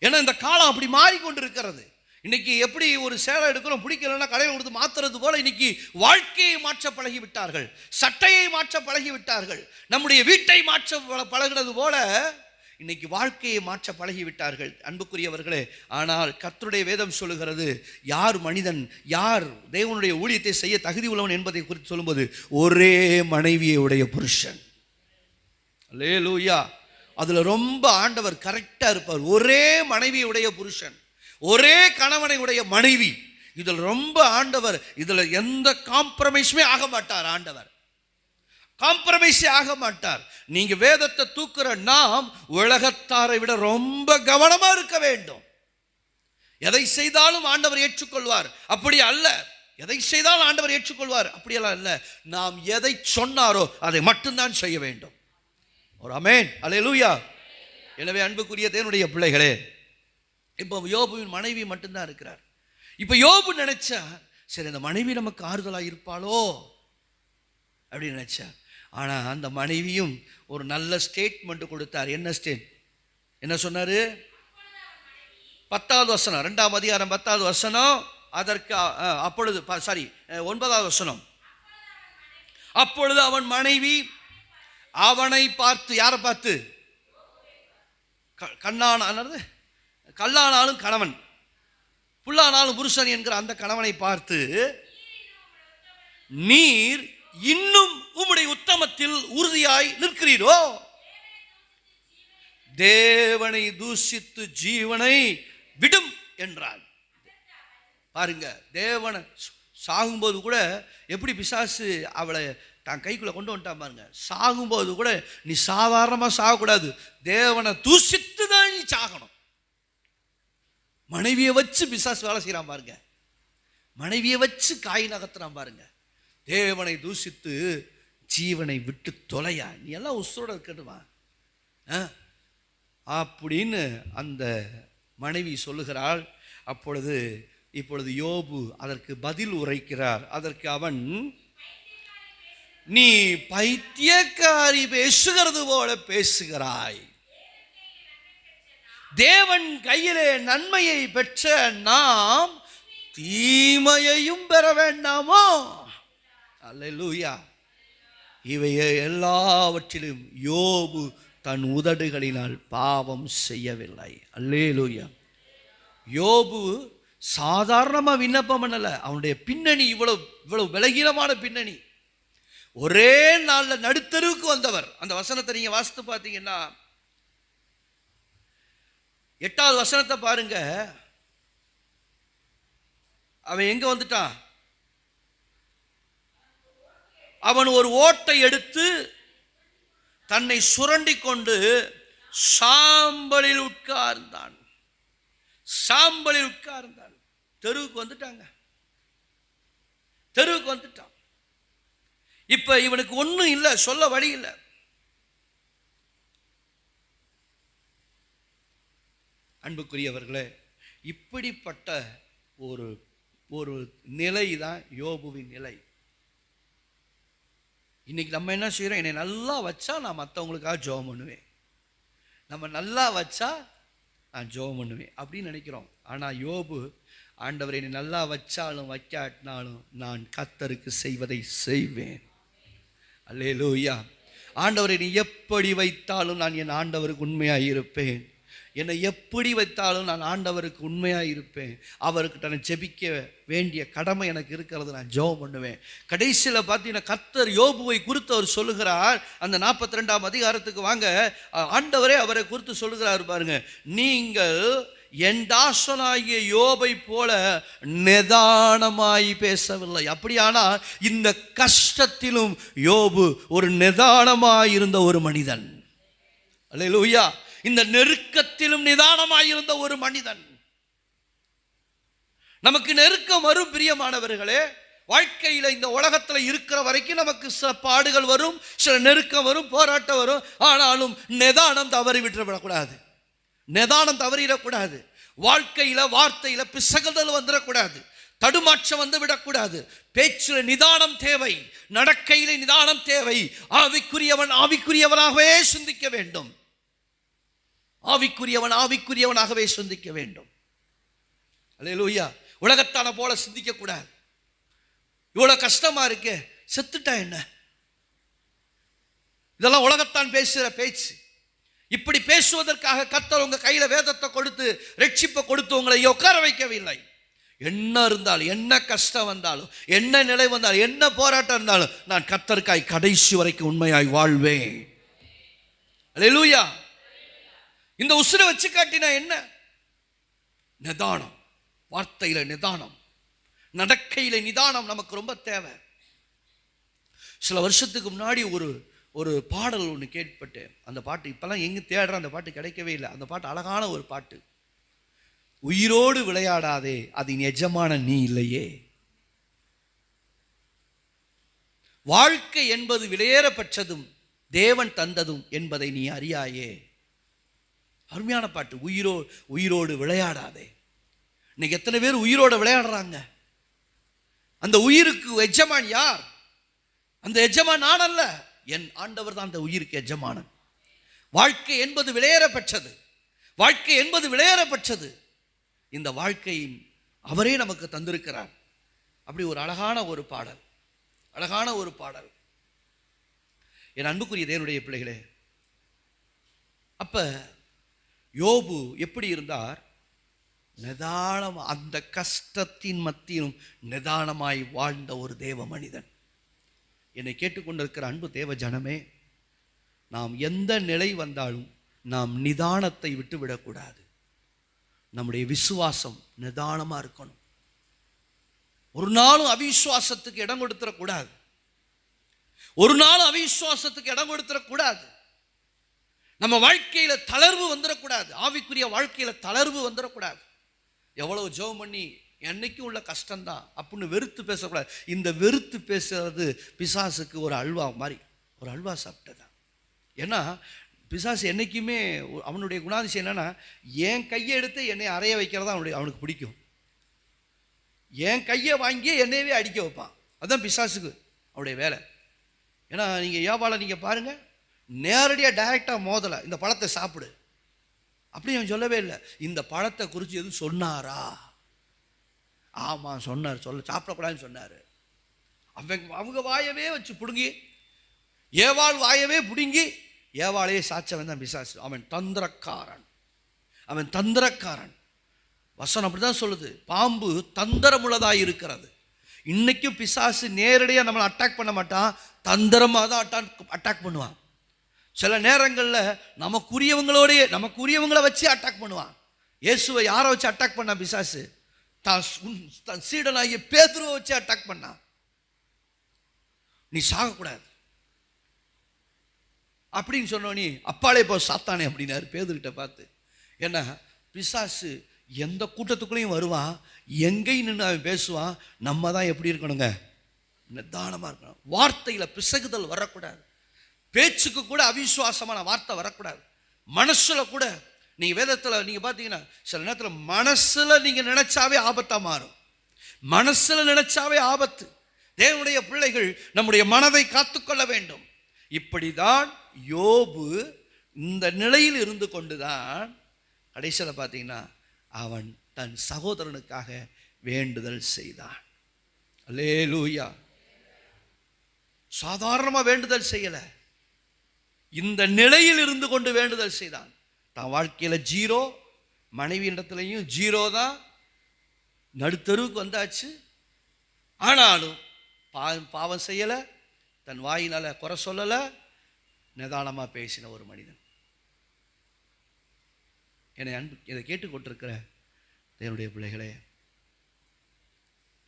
A: ஏன்னா இந்த காலம் அப்படி மாறிக்கொண்டு இருக்கிறது. இன்னைக்கு எப்படி ஒரு சேலை எடுக்கிறோம், பிடிக்கலன்னா கடையில் கொடுத்து மாத்துறது போல இன்னைக்கு வாழ்க்கையை மாற்ற பழகி விட்டார்கள், சட்டையை மாற்ற பழகி விட்டார்கள், நம்முடைய வீட்டை மாற்ற பழகினது போல இன்னைக்கு வாழ்க்கையை மாற்ற பழகி விட்டார்கள் அன்புக்குரியவர்களே. ஆனால் கர்த்தருடைய வேதம் சொல்லுகிறது, யார் மனிதன், யார் தேவனுடைய ஊழியத்தை செய்ய தகுதி உள்ளவன் என்பதை குறித்து சொல்லும்போது ஒரே மனைவியை உடைய புருஷன். அல்லேலூயா. அதுல ரொம்ப ஆண்டவர் கரெக்டா இருப்பார். ஒரே மனைவியுடைய புருஷன், ஒரே கணவனை உடைய மனைவி. இதில் ரொம்ப ஆண்டவர், இதுல எந்த காம்ப்ரமைஸுமே ஆக மாட்டார். ஆண்டவர் காம்ப்ரமைஸே ஆக மாட்டார். நீங்க வேதத்தை தூக்குற நாம் உலகத்தாரை விட ரொம்ப கவனமா இருக்க வேண்டும். எதை செய்தாலும் ஆண்டவர் ஏற்றுக்கொள்வார் அப்படி அல்ல, எதை செய்தாலும் ஆண்டவர் ஏற்றுக்கொள்வார் அப்படியெல்லாம் அல்ல. நாம் எதை சொன்னாரோ அதை மட்டும்தான் செய்ய வேண்டும். ஒரு ஆமென், அல்லேலூயா. எனவே அன்புக்குரிய தேவனுடைய பிள்ளைகளே, இப்போ யோபுவின் மனைவி மட்டும்தான் இருக்கிறார். இப்போ யோபு நினைச்சா, சரி இந்த மனைவி நமக்கு ஆறுதலாக இருப்பாளோ அப்படின்னு நினைச்சார். ஆனால் அந்த மனைவியும் ஒரு நல்ல ஸ்டேட்மெண்ட் கொடுத்தார். என்ன என்ன சொன்னாரு? 10வது வசனம், 2ஆம் அதிகாரம் 10வது வசனம். அதற்கு அப்பொழுது 9வது வசனம். அப்பொழுது அவன் மனைவி அவனை பார்த்து, யாரை பார்த்து? கல்லானாலும் கணவன், புல்லானாலும் புருஷன் என்கிற அந்த கணவனை பார்த்து, நீர் இன்னும் உம்முடைய உத்தமத்தில் உறுதியாய் நிற்கிறீரோ? தேவனை தூஷித்து ஜீவனை விடும் என்றான். பாருங்க, தேவனை சாகும்போது கூட எப்படி பிசாசு அவளை தான் கைக்குள்ள கொண்டு வந்துட்டான் பாருங்க. சாகும்போது கூட நீ சாதாரணமாக சாகக்கூடாது, தேவனை தூஷித்து தான் நீ சாகணும். மனைவியை வச்சு பிசாசு வேலை செய்யறான் பாருங்க, மனைவியை வச்சு காய் நகர்த்துறான் பாருங்க. தேவனை தூஷித்து ஜீவனை விட்டு தொலையா, நீ எல்லாம் உசுரோட இருக்கட்டுமா அப்படின்னு அந்த மனைவி சொல்லுகிறாள். இப்பொழுது யோபு அதற்கு பதில் உரைக்கிறார். அதற்கு அவன், நீ பைத்தியக்காரி பேசுகிறது போல பேசுகிறாய், தேவன் கையிலே நன்மையை பெற்ற நாம் தீமையையும் பெற வேண்டாமோ? அல்லேலூயா. இவை எல்லாவற்றிலும் யோபு தன் உதடுகளினால் பாவம் செய்யவில்லை. அல்லேலூயா. யோபு சாதாரணமாக விண்ணப்பம் பண்ணல. அவனுடைய பின்னணி இவ்வளவு விலகீனமான பின்னணி. ஒரே நாளில் நடுத்தருவுக்கு வந்தவர். அந்த வசனத்தை நீங்க வாசித்து பார்த்தீங்கன்னா 8வது வசனத்தை பாருங்க. அவன் எங்க வந்துட்டான்? அவன் ஒரு ஓட்டை எடுத்து தன்னை சுரண்டி கொண்டு சாம்பலில் உட்கார்ந்தான். தெருவுக்கு வந்துட்டான். இப்ப இவனுக்கு ஒண்ணும் இல்லை, சொல்ல வழி இல்லை. அன்புக்குரியவர்களே, இப்படிப்பட்ட ஒரு நிலை தான் யோபுவின் நிலை. இன்னைக்கு நம்ம என்ன செய்யறோம்? என்னை நல்லா வச்சா நான் மற்றவங்களுக்காக ஜெபம் பண்ணுவேன், நம்ம நல்லா வச்சா நான் ஜெபம் பண்ணுவேன் அப்படின்னு நினைக்கிறோம். ஆனால் யோபு, ஆண்டவரை நீ நல்லா வச்சாலும் வைக்காட்டினாலும் நான் கர்த்தருக்கு செய்வதை செய்வேன். அல்லேலூயா. ஆண்டவரை நீ எப்படி வைத்தாலும் நான் என் ஆண்டவருக்கு உண்மையாக இருப்பேன். என்னை எப்படி வைத்தாலும் நான் ஆண்டவருக்கு உண்மையாக இருப்பேன். அவர்கிட்ட நான் ஜெபிக்க வேண்டிய கடமை எனக்கு இருக்கிறது. நான் ஜெபம் பண்ணுவேன். கடைசியில் பார்த்தீங்கன்னா கர்த்தர் யோபுவை குறித்து அவர் சொல்லுகிறார். அந்த 42ஆம் அதிகாரத்துக்கு வாங்க. ஆண்டவரே அவரை குறித்து சொல்லுகிறார் பாருங்க. நீங்கள் என் தாசனாகிய யோபை போல நிதானமாய் பேசவில்லை. அப்படியானால் இந்த கஷ்டத்திலும் யோபு ஒரு நிதானமாய் இருந்த ஒரு மனிதன். அல்லேலூயா. இந்த நெருக்கத்திலும் நிதானமாய் இருந்த ஒரு மனிதன். நமக்கு நெருக்கம் வரும் பிரியமானவர்களே. வாழ்க்கையில் இந்த உலகத்தில் இருக்கிற வரைக்கும் நமக்கு சில பாடுகள் வரும், சில நெருக்கம் வரும், போராட்டம் வரும். ஆனாலும் நிதானம் தவறி விட்டுவிடக்கூடாது. நிதானம் தவறிடக்கூடாது. வாழ்க்கையில வார்த்தையில பிசகுதல் வந்துடக்கூடாது. தடுமாற்றம் வந்து விடக்கூடாது. பேச்சில் நிதானம் தேவை, நடக்கையில நிதானம் தேவை. ஆவிக்குரியவன் ஆவிக்குரியவனாகவே சிந்திக்க வேண்டும். ஆவிக்குரியவன் ஆவிக்குரியவனாகவே சிந்திக்க வேண்டும். அல்லேலூயா. உலகத்தான போல சிந்திக்க கூடாது. இவ்வளவு கஷ்டமா இருக்கே, செத்துட்டா என்ன? இதெல்லாம் உலகத்தான் பேசுகிற பேச்சு. இப்படி பேசுவதற்காக கர்த்தர் உங்க கையில வேதத்தை கொடுத்து ரட்சிப்பை கொடுத்து உங்களை உட்கார வைக்கவில்லை. என்ன இருந்தாலும், என்ன கஷ்டம் வந்தாலும், என்ன நிலை வந்தாலும், என்ன போராட்டம் இருந்தாலும் நான் கர்த்தருக்காய் கடைசி வரைக்கும் உண்மையாய் வாழ்வேன். அல்லேலூயா. இந்த உசுரை வச்சு காட்டினா என்ன? நிதானம். வார்த்தையில நிதானம், நடக்கையில நிதானம் நமக்கு ரொம்ப தேவை. சில வருஷத்துக்கு முன்னாடி ஒரு பாடல் ஒன்று கேட்பட்டேன். அந்த பாட்டு இப்பெல்லாம் எங்கே தேடுற அந்த பாட்டு கிடைக்கவே இல்லை. அந்த பாட்டு அழகான ஒரு பாட்டு. உயிரோடு விளையாடாதே, அதன் எஜமான நீ இல்லையே. வாழ்க்கை என்பது விலையேறப்பட்டதும் தேவன் தந்ததும் என்பதை நீ அறியாயே. அருமையான பாட்டு. உயிரோடு விளையாடாதே. இன்னைக்கு எத்தனை பேர் உயிரோட விளையாடுறாங்க? அந்த உயிருக்கு எஜமான் யார்? அந்த எஜமான் நான் அல்ல, என் ஆண்டவர் தான் அந்த உயிருக்கு எஜமானன். வாழ்க்கை என்பது விலையேறப்பட்டது. வாழ்க்கை என்பது விலையேறப்பட்டது. இந்த வாழ்க்கையின் அவரே நமக்கு தந்திருக்கிறார். அப்படி ஒரு அழகான ஒரு பாடல், அழகான ஒரு பாடல். என் அன்புக்குரிய தேவனுடைய பிள்ளைகளே, அப்ப யோபு எப்படி இருந்தார்? நிதானம். அந்த கஷ்டத்தின் மத்தியிலும் நிதானமாய் வாழ்ந்த ஒரு தேவ மனிதன். என்னை கேட்டுக்கொண்டிருக்கிற அன்பு தேவ ஜனமே, நாம் எந்த நிலை வந்தாலும் நாம் நிதானத்தை விட்டு விடக்கூடாது. நம்முடைய விசுவாசம் நிதானமா இருக்கணும். ஒரு நாளும் அவிசுவாசத்துக்கு இடம் கொடுத்துடக்கூடாது. ஒரு நாளும் அவிசுவாசத்துக்கு இடம் கொடுத்துடக்கூடாது. நம்ம வாழ்க்கையில தளர்வு வந்துடக்கூடாது. ஆவிக்குரிய வாழ்க்கையில தளர்வு வந்துடக்கூடாது. எவ்வளவு ஜெபம் பண்ணி என்னைக்கும் உள்ள கஷ்டம்தான் அப்படின்னு வெறுத்து பேசக்கூடாது. இந்த வெறுத்து பேசுறது பிசாசுக்கு ஒரு அல்வா மாதிரி, ஒரு அல்வா சாப்பிட்டதான். ஏன்னா பிசாசு என்னைக்குமே அவனுடைய குணாதிசயம் என்னன்னா, என் கையை எடுத்து என்னை அறைய வைக்கிறதா அவனுக்கு பிடிக்கும். என் கையை வாங்கி என்னையவே அடிக்க வைப்பான். அதுதான் பிசாசுக்கு அவனுடைய வேலை. ஏன்னா நீங்கள் ஏவாளை நீங்கள் பாருங்க, நேரடியாக டைரெக்டாக மோதலை, இந்த பழத்தை சாப்பிடு அப்படி அவன் சொல்லவே இல்லை. இந்த பழத்தை குறித்து எதுவும் சொன்னாரா? ஆமாம் சொன்னார். சாப்பிடக்கூடாதுன்னு சொன்னார். அவங்க வாயவே வச்சு பிடுங்கி, ஏவாள் வாயவே பிடுங்கி ஏவாளையே சாச்சவன் தான் பிசாசு. அவன் தந்திரக்காரன், அவன் தந்திரக்காரன். வசனம் அப்படிதான் சொல்லுது. பாம்பு தந்திரமுள்ளதாக இருக்கிறது. இன்னைக்கும் பிசாசு நேரடியாக நம்மளை அட்டாக் பண்ண மாட்டான், தந்திரமாக தான் அட்டாக் பண்ணுவான். சில நேரங்களில் நமக்குரியவங்களை வச்சு அட்டாக் பண்ணுவான். இயேசுவை யாரை வச்சு அட்டாக் பண்ணா பிசாசு? தன் சீடனாகிய பேதுருவை வச்சு அட்டாக் பண்ணான். நீ சாகக்கூடாது அப்படின்னு சொன்னோனே அப்பாலே போ சாத்தானே அப்படின்னாரு பேதுருக்கிட்ட பார்த்து. ஏன்னா பிசாசு எந்த கூட்டத்துக்குள்ளேயும் வருவான், எங்கேயும் நின்று அவன் பேசுவான். நம்ம தான் எப்படி இருக்கணுங்க? நிதானமாக இருக்கணும். வார்த்தையில் பிசகுதல் வரக்கூடாது. பேச்சுக்கு கூட அவிசுவாசமான வார்த்தை வரக்கூடாது. மனசுல கூட நீங்க வேதத்தில் நீங்க பார்த்தீங்கன்னா சில நேரத்தில் மனசுல நீங்க நினைச்சாவே ஆபத்தா மாறும். மனசுல நினைச்சாவே ஆபத்து. தேவனுடைய பிள்ளைகள் நம்முடைய மனதை காத்துக்கொள்ள வேண்டும். இப்படிதான் யோபு இந்த நிலையில் இருந்து கொண்டுதான் கடைசியில் பார்த்தீங்கன்னா அவன் தன் சகோதரனுக்காக வேண்டுதல் செய்தான். அல்லேலூயா. சாதாரணமாக வேண்டுதல் செய்யலை, இந்த நிலையில் இருந்து கொண்டு வேண்டுதல் செய்தான். தான் வாழ்க்கையில் ஜீரோ, மனைவி இடத்துலையும் ஜீரோ தான், நடுத்தருவுக்கு வந்தாச்சு. ஆனாலும் பாவம் செய்யலை, தன் வாயினால் குறை சொல்லலை, நிதானமாக பேசின ஒரு மனிதன். என்னை இதை கேட்டுக்கொண்டிருக்கிற தேவனுடைய பிள்ளைகளே,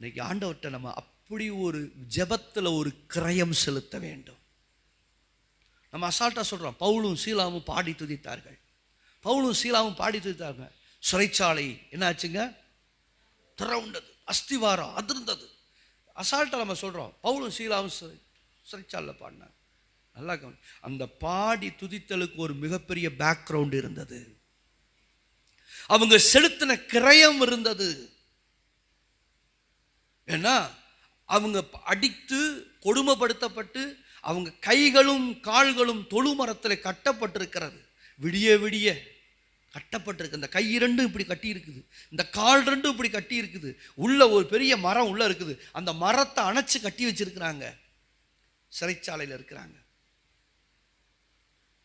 A: இன்னைக்கு ஆண்டவர்கிட்ட நம்ம அப்படி ஒரு ஜெபத்தில் ஒரு கிரயம் செலுத்த வேண்டும். நம்ம அசால்ட்டாக சொல்கிறோம், பவுலும் சீலாவும் பாடி துதித்தார்கள், பவுலும் சீலாவும் பாடி துதித்தார்கள். சிறைச்சாலை என்ன ஆச்சுங்க? திறவுண்டது, அஸ்திவாரம் அதிர்ந்தது. அசால்ட்டாக நம்ம சொல்கிறோம், பவுலும் சீலாவும் சிறைச்சாலையில் பாடினாங்க. நல்லா அந்த பாடி துதித்தலுக்கு ஒரு மிகப்பெரிய பேக்ரவுண்ட் இருந்தது. அவங்க செலுத்தின கிரயம் இருந்தது. ஏன்னா அவங்க அடித்து கொடுமைப்படுத்தப்பட்டு அவங்க கைகளும் கால்களும் தொழுமரத்தில் கட்டப்பட்டிருக்கிறது. விடிய விடிய கட்டப்பட்டிருக்கு. இந்த கை ரெண்டும் இப்படி கட்டி இருக்குது, இந்த கால் ரெண்டும் இப்படி கட்டி இருக்குது. உள்ள ஒரு பெரிய மரம் உள்ள இருக்குது, அந்த மரத்தை அணைச்சு கட்டி வச்சிருக்கிறாங்க. சிறைச்சாலையில் இருக்கிறாங்க.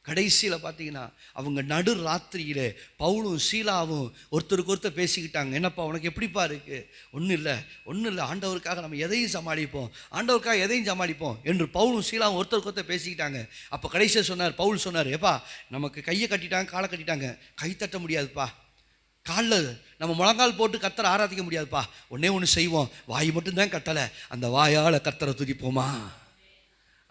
A: கடைசியில் பார்த்தீங்கன்னா அவங்க நடு ராத்திரியிலே பவுலும் சீலாவும் ஒருத்தருக்கு ஒருத்தர் பேசிக்கிட்டாங்க. என்னப்பா உனக்கு எப்படிப்பா இருக்கு? ஒன்றும் இல்லை, ஆண்டவருக்காக நம்ம எதையும் சமாளிப்போம் என்று பவுலும் சீலாவும் ஒருத்தருக்கு ஒருத்தர் பேசிக்கிட்டாங்க. அப்போ கடைசியில் பவுல் சொன்னார், ஏப்பா நமக்கு கையை கட்டிட்டாங்க, காலை கட்டிட்டாங்க, கை தட்ட முடியாதுப்பா, காலில் நம்ம முழங்கால் போட்டு கர்த்தரை ஆராதிக்க முடியாதுப்பா. ஒன்று செய்வோம், வாய் மட்டும்தான் கட்டலை, அந்த வாயால் கர்த்தரை துதிப்போமா?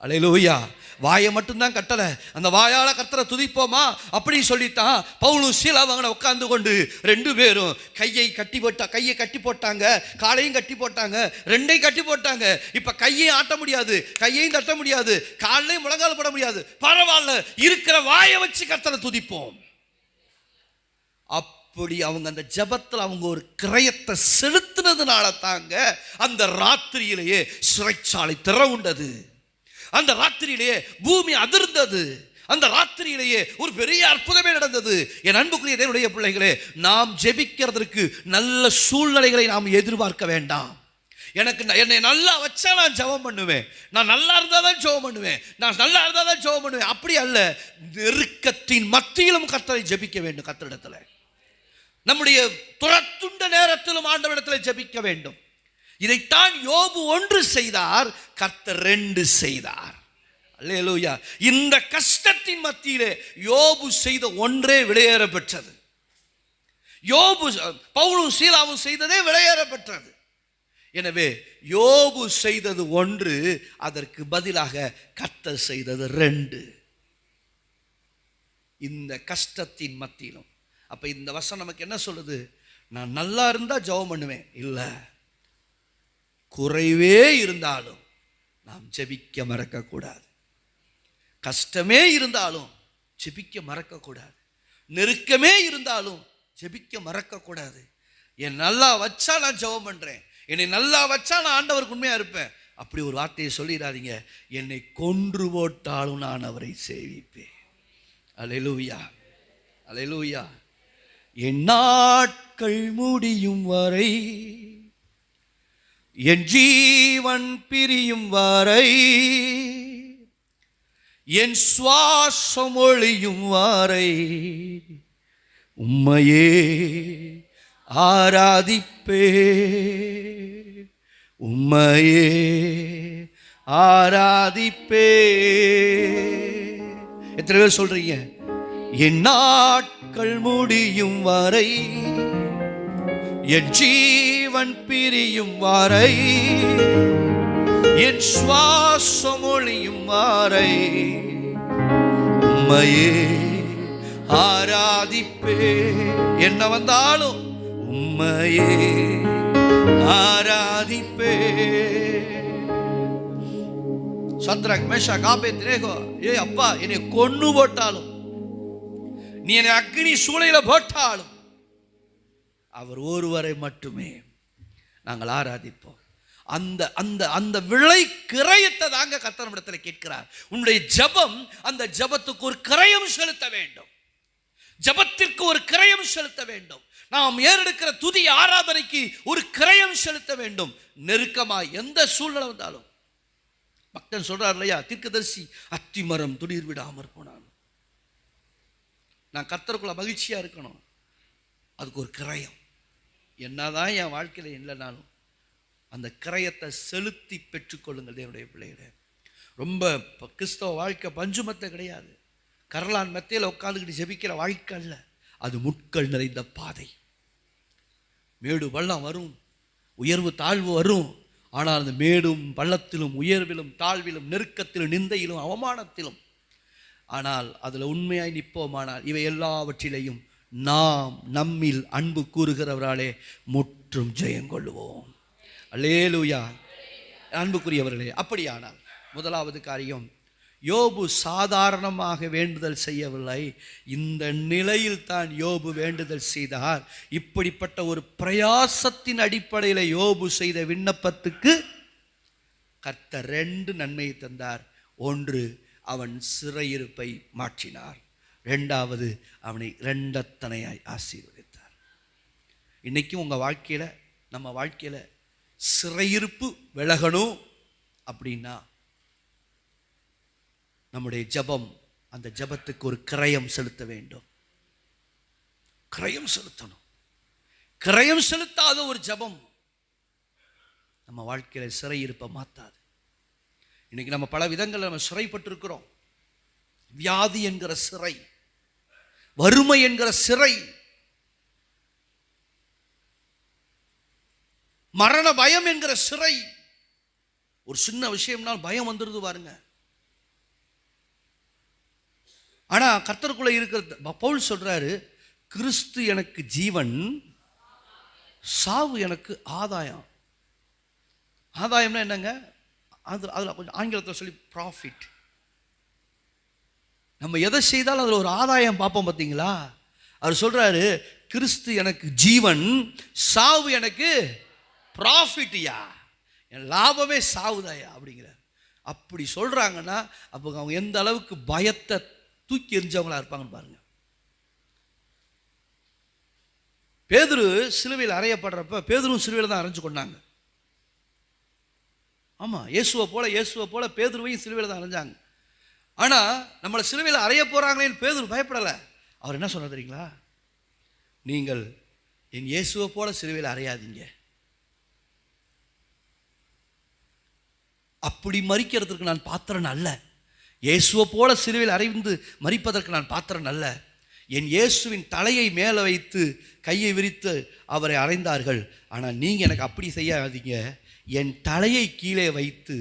A: அல்லேலூயா. வாயை மட்டும்தான் கட்டலை, அந்த வாயால கர்த்தரை துதிப்போமா அப்படின்னு சொல்லித்தான் பவுலும் சீலாவும் உட்கார்ந்து கொண்டு ரெண்டு பேரும் கையை கட்டி போட்டாங்க, காலையும் கட்டி போட்டாங்க, ரெண்டையும் கட்டி போட்டாங்க. இப்ப கையையும் ஆட்ட முடியாது, கையையும் தட்ட முடியாது, காலையும் முழங்கால் போட முடியாது. பரவாயில்ல, இருக்கிற வாயை வச்சு கர்த்தரை துதிப்போம். அப்படி அவங்க அந்த ஜெபத்தில் அவங்க ஒரு கிரயத்தை செலுத்தினதுனால தாங்க அந்த ராத்திரியிலேயே சிறைச்சாலை திறவுண்டது, அந்த ராத்திரியிலேயே பூமி அதிர்ந்தது, அந்த ராத்திரியிலேயே ஒரு பெரிய அற்புதமே நடந்தது. என் அன்புக்குரிய தேவனுடைய பிள்ளைகளே, நாம் ஜெபிக்கிறதற்கு நல்ல சூழ்நிலைகளை நாம் எதிர்பார்க்க வேண்டாம். என்னை நல்லா வச்சா நான் ஜெபம் பண்ணுவேன், நான் நல்லா இருந்தால் தான் ஜெபம் பண்ணுவேன், அப்படி அல்ல. நெருக்கத்தின் மத்தியிலும் கர்த்தரை ஜெபிக்க வேண்டும். கர்த்தரிடத்தில் நம்முடைய துரத்துண்ட நேரத்திலும் ஆண்டவரிடத்தில் ஜெபிக்க வேண்டும். இதைத்தான் யோபு 1 செய்தார், கர்த்தர் 2 செய்தார். அல்லேலூயா. இந்த கஷ்டத்தின் மத்தியிலே யோபு செய்த ஒன்றே விலையேற பெற்றது. யோபு பவுலும் சீலாவும் செய்ததே விலையேற பெற்றது. எனவே யோபு செய்தது 1, அதற்கு பதிலாக கர்த்தர் செய்தது 2. இந்த கஷ்டத்தின் மத்தியிலும். அப்ப இந்த வசனம் நமக்கு என்ன சொல்லுது? நான் நல்லா இருந்தா ஜெபம் பண்ணுவேன் இல்லை, குறைவே இருந்தாலும் நாம் ஜெபிக்க மறக்கக்கூடாது. கஷ்டமே இருந்தாலும் ஜெபிக்க மறக்கக்கூடாது. நெருக்கமே இருந்தாலும் ஜெபிக்க மறக்கக்கூடாது. என் நல்லா வச்சா நான் ஜெபம் பண்ணுறேன், என்னை நல்லா வச்சா நான் ஆண்டவருக்கு உண்மையாக இருப்பேன், அப்படி ஒரு வார்த்தையை சொல்லிடாதீங்க. என்னை கொன்று போட்டாலும் நான் அவரை சேவிப்பேன். அல்லேலூயா, அல்லேலூயா. என் நாட்கள் முடியும் வரை, என் ஜீவன் பிரியும் வரை, என் சுவாசம் ஒழியும் வரை உம்மையே ஆராதிப்பே, உம்மையே ஆராதிப்பே. எத்தனை பேர் சொல்றீங்க? என் நாட்கள் முடியும் வரை, என் ஜீவன் பிரியும் வரை, என் சுவாசம் ஒழியும் வரை உம்மையே ஆராதிப்பே. என்ன வந்தாலும் உம்மையே ஆராதிப்பே. சத்ரக் மேஷாக் ஆபேத்நேகோ, அப்பா என்னை கொன்னு போட்டாலும், நீ என்னை அக்னி சூளையில போட்டாலும், அவர் ஒருவரை மட்டுமே நாங்கள் ஆராதிப்போம். அந்த அந்த அந்த விளை கிரயத்தை தாங்க கர்த்தர் நம்மிடத்தில் கேட்கிறார். உன்னுடைய ஜெபம், அந்த ஜெபத்துக்கு ஒரு கிரயம் செலுத்த வேண்டும். ஜெபத்திற்கு ஒரு கிரயம் செலுத்த வேண்டும். நாம் ஏறெடுக்கிற துதி ஆராதனைக்கு ஒரு கிரயம் செலுத்த வேண்டும். நெருக்கமா எந்த சூழ்நிலை வந்தாலும், பக்தன் சொல்றார் இல்லையா, தீர்க்கதரிசி அத்திமரம் துளிர் விடாமற் போனான். நான் கர்த்தருக்குள்ள மகிழ்ச்சியா இருக்கணும், அதுக்கு ஒரு கிரயம். என்னதான் என் வாழ்க்கையில இல்லைனாலும் அந்த கிரயத்தை செலுத்தி பெற்றுக்கொள்ளுங்கள் தேவனுடைய பிள்ளைகளே. ரொம்ப கிறிஸ்தவ வாழ்க்கை பஞ்சுமத்தை கிடையாது, கரலான் மெத்தையில் உட்காந்துக்கிட்டு ஜெபிக்கிற வாழ்க்கை அல்ல. அது முட்கள் நிறைந்த பாதை. மேடு பள்ளம் வரும், உயர்வு தாழ்வு வரும். ஆனால் அந்த மேடும் பள்ளத்திலும் உயர்விலும் தாழ்விலும் நெருக்கத்திலும் நிந்தையிலும் அவமானத்திலும், ஆனால் அதில் உண்மையாய் நிற்போமானால் இவை எல்லாவற்றிலையும் நாம் நம்மில் அன்பு கூறுகிறவராலே முற்றும் ஜெயங்கொள்ளுவோம். அல்லேலூயா. அன்புக்குரியவர்களே, அப்படியானால் முதலாவது காரியம், யோபு சாதாரணமாக வேண்டுதல் செய்யவில்லை. இந்த நிலையில் தான் யோபு வேண்டுதல் செய்தார். இப்படிப்பட்ட ஒரு பிரயாசத்தின் அடிப்படையில் யோபு செய்த விண்ணப்பத்துக்கு கர்த்தர் 2 நன்மையை தந்தார். ஒன்று, அவன் சிறையிருப்பை மாற்றினார். 2வது, அவனை 2 தனையாய் ஆசீர்வதித்தார். இன்னைக்கும் உங்கள் வாழ்க்கையில், நம்ம வாழ்க்கையில் சிறையிருப்பு விலகணும் அப்படின்னா நம்முடைய ஜெபம், அந்த ஜெபத்துக்கு ஒரு கிரயம் செலுத்த வேண்டும். கிரயம் செலுத்தணும். கிரயம் செலுத்தாத ஒரு ஜெபம் நம்ம வாழ்க்கையில சிறையிருப்பை மாத்தாது. இன்னைக்கு நம்ம பல விதங்களில் நம்ம சிறைப்பட்டிருக்கிறோம். வியாதி என்கிற சிறை, வறுமை என்கிற சிறை, மரண பயம் என்கிற சிறை. ஒரு சின்ன விஷயம்னால் பயம் வந்துடுது பாருங்க. ஆனா கர்த்தருக்குள்ள இருக்கிற பவுல் சொல்றாரு, கிறிஸ்து எனக்கு ஜீவன், சாவு எனக்கு ஆதாயம். ஆதாயம்னா என்னங்க? அதில் கொஞ்சம் ஆங்கிலத்தில் சொல்லி ப்ராஃபிட். நம்ம எதை செய்தாலும் அதில் ஒரு ஆதாயம் பார்ப்போம் பார்த்தீங்களா? அவர் சொல்றாரு, கிறிஸ்து எனக்கு ஜீவன், சாவு எனக்கு ப்ராஃபிட்யா, என் லாபமே சாவுதாயா அப்படிங்கிறார். அப்படி சொல்றாங்கன்னா அப்போ அவங்க எந்த அளவுக்கு பயத்தை தூக்கி எறிஞ்சவங்களா இருப்பாங்கன்னு பாருங்க. பேதுரு சிலுவையில் அறையப்படுறப்ப பேதுரும் சிலுவையில் தான் அரைஞ்சு கொண்டாங்க. ஆமா, இயேசுவை போல பேதுருவையும் சிலுவையில் தான் அரைஞ்சாங்க. ஆனா நம்மளை சிலுவையில் அறைய போறாங்களேன்னு பேதுரு பயப்படலை. அவர் என்ன சொன்னார் தெரியுங்களா? நீங்கள் என் இயேசுவை போல சிலுவையில் அறையாதீங்க. அப்படி மரிக்கிறதுக்கு நான் பாத்திரன் அல்ல. இயேசுவை போல சிலுவையில் அறைந்து மரிப்பதற்கு நான் பாத்திரன் அல்ல. என் இயேசுவின் தலையை மேலே வைத்து கையை விரித்து அவரை அறைந்தார்கள். ஆனால் நீங்கள் எனக்கு அப்படி செய்யாதீங்க. என் தலையை கீழே வைத்து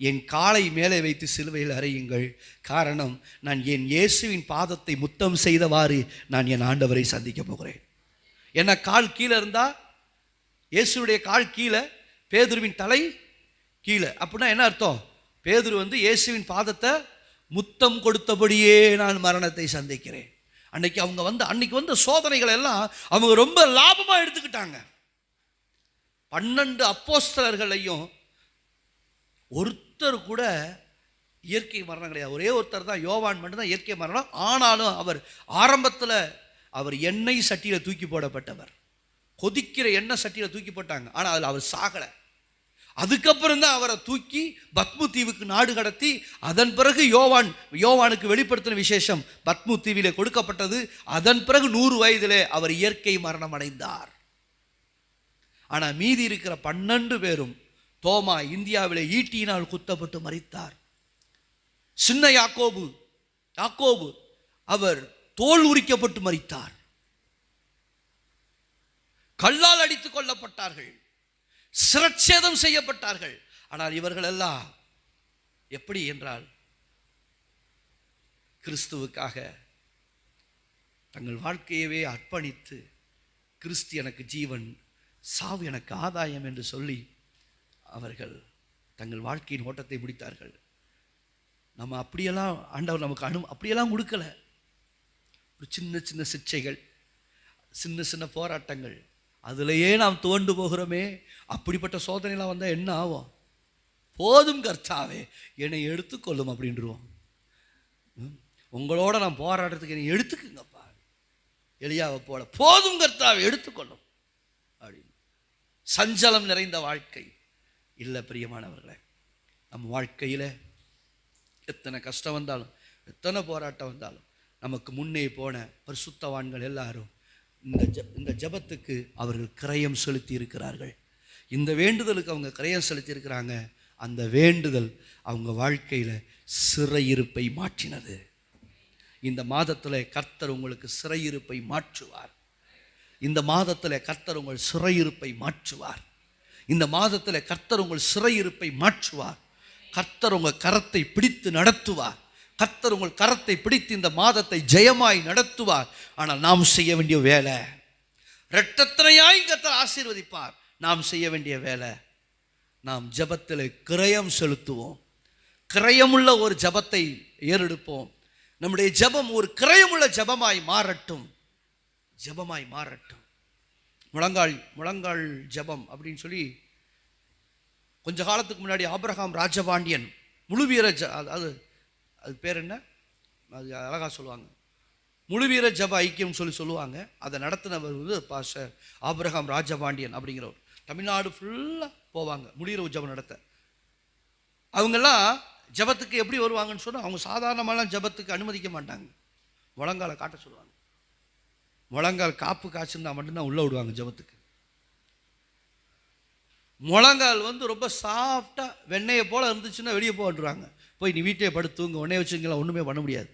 A: என் காலை மேலே வைத்து சிலுவையில் அறையுங்கள். காரணம், நான் என் இயேசுவின் பாதத்தை முத்தம் செய்தவாறு நான் என் ஆண்டவரை சந்திக்க போகிறேன். என்ன, கால் கீழே இருந்தால் இயேசுடைய கால் கீழே, பேதுருவின் தலை கீழே. அப்படின்னா என்ன அர்த்தம்? பேதுரு இயேசுவின் பாதத்தை முத்தம் கொடுத்தபடியே நான் மரணத்தை சந்திக்கிறேன். அன்னைக்கு வந்த சோதனைகள் எல்லாம் அவங்க ரொம்ப லாபமா எடுத்துக்கிட்டாங்க. 12 அப்போஸ்தலர்களையும் ஒருத்தர் கூட இயற்கை மரணம் கிடையாது. ஒரே ஒருத்தர் தான், யோவான் மட்டும்தான் இயற்கை மரணம். ஆனாலும் அவர் ஆரம்பத்தில் அவர் எண்ணெய் சட்டியில் தூக்கி போடப்பட்டவர். கொதிக்கிற எண்ணெய் சட்டியில் தூக்கி போட்டாங்க. ஆனால் அதில் அவர் சாகலை. அதுக்கப்புறம் தான் அவரை தூக்கி பத்மு தீவுக்கு நாடு கடத்தி, அதன் பிறகு யோவானுக்கு வெளிப்படுத்தின விசேஷம் பத்மு தீவிலே கொடுக்கப்பட்டது. அதன் பிறகு 100 வயதிலே அவர் இயற்கை மரணம் அடைந்தார். ஆனா மீதி இருக்கிற 12 பேரும், தோமா இந்தியாவிலே ஈட்டியினால் குத்தப்பட்டு மரித்தார். சின்ன யாக்கோபு அவர் தோல் உரிக்கப்பட்டு மரித்தார். கல்லால் அடித்துக் கொல்லப்பட்டார்கள், சிரச்சேதம் செய்யப்பட்டார்கள். ஆனால் இவர்கள் எல்லாம் எப்படி என்றால், கிறிஸ்துவுக்காக தங்கள் வாழ்க்கையவே அர்ப்பணித்து, கிறிஸ்து எனக்கு ஜீவன், சாவு எனக்கு ஆதாயம் என்று சொல்லி அவர்கள் தங்கள் வாழ்க்கையின் ஓட்டத்தை முடித்தார்கள். நம்ம அப்படியெல்லாம் ஆண்டவர் நமக்கு அப்படியெல்லாம் கொடுக்கல. ஒரு சின்ன சின்ன சிக்ஷைகள், சின்ன சின்ன போராட்டங்கள், அதிலேயே நாம் துவண்டு போகிறோமே. அப்படிப்பட்ட சோதனைலாம் வந்தால் என்ன ஆகும்? போதும் கர்த்தாவே என்னை எடுத்துக்கொள்ளும் அப்படின்றோம். உங்களோட நான் போராடுறதுக்கு என்னை எடுத்துக்குங்கப்பா, எலியாவை போல போதும் கர்த்தாவே எடுத்துக்கொள்ளும் அப்படின்னு. சஞ்சலம் நிறைந்த வாழ்க்கை இல்லை பிரியமானவர்களே. நம்ம வாழ்க்கையில் எத்தனை கஷ்டம் வந்தாலும், எத்தனை போராட்டம் வந்தாலும், நமக்கு முன்னே போன பரிசுத்தவான்கள் எல்லாரும் இந்த ஜபத்துக்கு அவர்கள் கிரயம் செலுத்தி இருக்கிறார்கள். இந்த வேண்டுதலுக்கு அவங்க கிரயம் செலுத்தி இருக்கிறாங்க. அந்த வேண்டுதல் அவங்க வாழ்க்கையில் சிறையிருப்பை மாற்றினது. இந்த மாதத்தில் கர்த்தர் உங்களுக்கு சிறையிருப்பை மாற்றுவார். இந்த மாதத்தில் கர்த்தர் உங்கள் சிறையிருப்பை மாற்றுவார். இந்த மாதத்தில் கர்த்தர் உங்கள் சிறையிருப்பை மாற்றுவார். கர்த்தர் உங்கள் கரத்தை பிடித்து நடத்துவார். கர்த்தர் உங்கள் கரத்தை பிடித்து இந்த மாதத்தை ஜெயமாய் நடத்துவார். ஆனால் நாம் செய்ய வேண்டிய வேலை, இரட்டத்தனையாய் கர்த்தர் ஆசீர்வதிப்பார். நாம் செய்ய வேண்டிய வேலை, நாம் ஜபத்தில் கிரயம் செலுத்துவோம். கிரயமுள்ள ஒரு ஜபத்தை ஏறெடுப்போம். நம்முடைய ஜபம் ஒரு கிரயமுள்ள ஜபமாய் மாறட்டும். ஜபமாய் மாறட்டும். முழங்கால் ஜபம் அப்படின்னு சொல்லி கொஞ்ச காலத்துக்கு முன்னாடி ஆபிரகாம் ராஜபாண்டியன் முழுவீர அது பேர் என்ன, அது அழகாக சொல்லுவாங்க, முழுவீர ஜப ஐக்கியம் சொல்லுவாங்க. அதை நடத்தினவர் வந்து பாஸ்டர் ஆபிரகாம் ராஜபாண்டியன் அப்படிங்கிறவர். தமிழ்நாடு ஃபுல்லாக போவாங்க முழுவீர ஜபம் நடத்த. அவங்கெல்லாம் ஜபத்துக்கு எப்படி வருவாங்கன்னு சொன்னால், அவங்க சாதாரணமான ஜபத்துக்கு அனுமதிக்க மாட்டாங்க. முழங்காலை காட்ட சொல்லுவாங்க. முழங்கால் காப்பு காய்ச்சிருந்தா மட்டும்தான் உள்ளே விடுவாங்க ஜபத்துக்கு. முழங்கால் வந்து ரொம்ப சாஃப்டாக வெண்ணெயை போல் இருந்துச்சுன்னா வெளியே போட்டுருவாங்க. போய் நீ வீட்டே படுத்து தூங்க, உடனே வச்சுக்கலாம், ஒன்றுமே பண்ண முடியாது.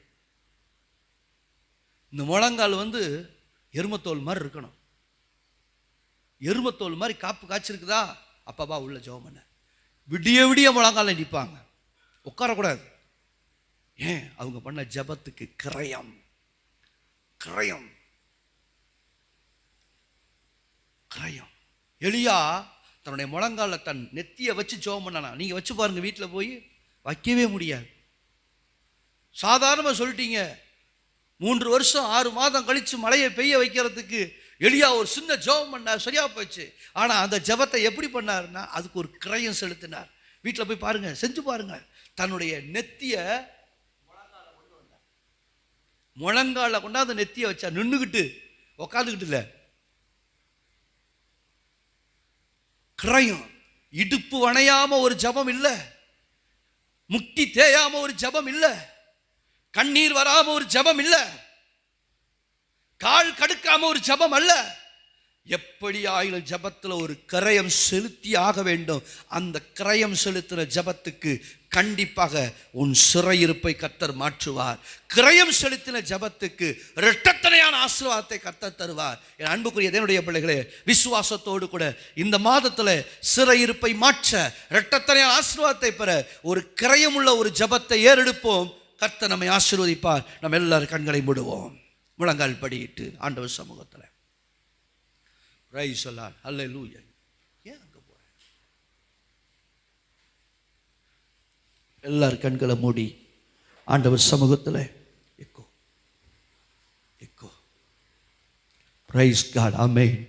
A: இந்த முழங்கால் வந்து எருமத்தோல் மாதிரி இருக்கணும். எருமத்தோல் மாதிரி காப்பு காய்ச்சிருக்குதா, அப்பப்பா உள்ள ஜெபம் பண்ண. விடிய விடிய முழங்கால நிற்பாங்க, உட்காரக்கூடாது. ஏன்? அவங்க பண்ண ஜபத்துக்கு கிரயம். கிரயம் கிரயம். எலியா தன்னுடைய முழங்கால தன் நெத்தியை வச்சு ஜெபம் பண்ணானா. நீங்கள் வச்சு பாருங்க, வீட்டில் போய் வைக்கவே முடியாது. சாதாரணமாக சொல்லிட்டீங்க. 3 வருஷம் 6 மாதம் கழித்து மழையை பெய்ய வைக்கிறதுக்கு எலியா ஒரு சின்ன ஜெபம் பண்ணார், சரியா போச்சு. ஆனால் அந்த ஜெபத்தை எப்படி பண்ணாருன்னா, அதுக்கு ஒரு கிரயம் செலுத்தினார். வீட்டில் போய் பாருங்க, செஞ்சு பாருங்க. தன்னுடைய நெத்திய முழங்கால கொண்டாந்து நெத்திய வச்சா, நின்றுக்கிட்டு உக்காந்துக்கிட்டு இல்லை, கிரயம். இடுப்பு வணையாம ஒரு ஜபம் இல்லை, முட்டி தேயாம ஒரு ஜபம் இல்லை, கண்ணீர் வராம ஒரு ஜபம் இல்லை, கால் கடுக்காம ஒரு ஜபம் அல்ல. எப்படி ஆயிலும் ஜபத்தில் ஒரு கிரயம் செலுத்தி ஆக வேண்டும். அந்த கிரயம் செலுத்தின ஜபத்துக்கு கண்டிப்பாக உன் சிறையிருப்பை கர்த்தர் மாற்றுவார். கிரயம் செலுத்தின ஜபத்துக்கு இரட்டத்தனையான ஆசீர்வாதத்தை கர்த்தர் தருவார். என் அன்புக்குரிய தேவனுடைய பிள்ளைகளே, விசுவாசத்தோடு கூட இந்த மாதத்தில் சிறையிருப்பை மாற்ற, இரட்டத்தனையான ஆசீர்வாதத்தை பெற ஒரு கிரயமுள்ள ஒரு ஜபத்தை ஏறெடுப்போம். கர்த்தர் நம்மை ஆசீர்வதிப்பார். நம்ம எல்லாரும் கண்களை மூடுவோம், முழங்கால் படியிட்டு ஆண்டவர் சமூகத்தில் ரைஸ் அல்லாஹ் அல்லேலூயா. ஏன் அங்கே போகிறேன்? எல்லாரும் கண்களை மூடி ஆண்டவர் சமூகத்தில் எக்கோ எக்கோ ரைஸ் காட் ஆமென்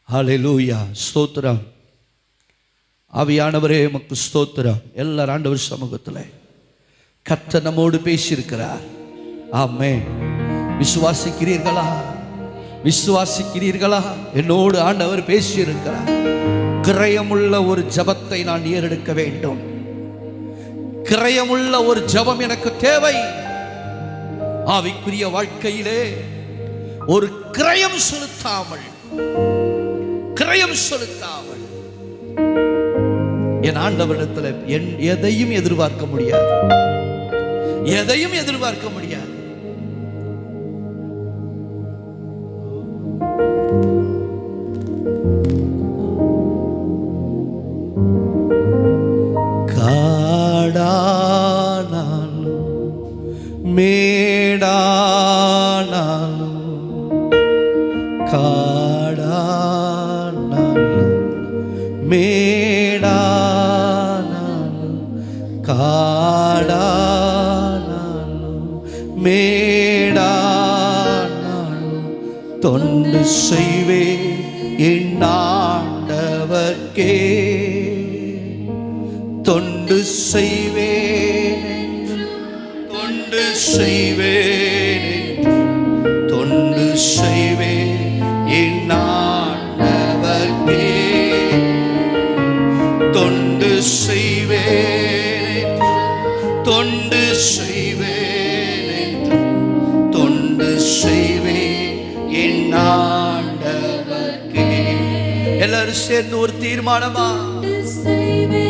A: அல்லேலூயா. ஸ்தோத்திரம் ஆவியானவரே, உமக்கு ஸ்தோத்திரம். எல்லாரும் ஆண்டவர் சமூகத்தில் கர்த்தர் நம்மோடு பேசியிருக்கிறார். ஆமென். விசுவாசிக்கிறீர்களா? விசுவாசிக்கிறீர்களா? என்னோடு ஆண்டவர் பேசியிருக்கிறார். கிரயமுள்ள ஒரு ஜபத்தை நான் ஏறெடுக்க வேண்டும். கிரயமுள்ள ஒரு ஜபம் எனக்கு தேவை. ஆவிக்குரிய வாழ்க்கையிலே ஒரு கிரயம் செலுத்தாமல் என் ஆண்டவரிடத்தில் எதையும் எதிர்பார்க்க முடியாது. எதையும் எதிர்பார்க்க முடியாது. தொண்டு செய்வே என் ஆண்டவர்க்கே தொண்டு செய்வேன், தொண்டு செய்வேன், தொண்டு செய்வேன் என் ஆண்டவர்க்கே தொண்டு செய்வேன், தொண்டு செய்வேன், தொண்டு செய்வேன் என் ஆண்டவர்க்கே. எல்லாரும் சேர்ந்து ஒரு தீர்மானமா தொண்டு செய்வேன்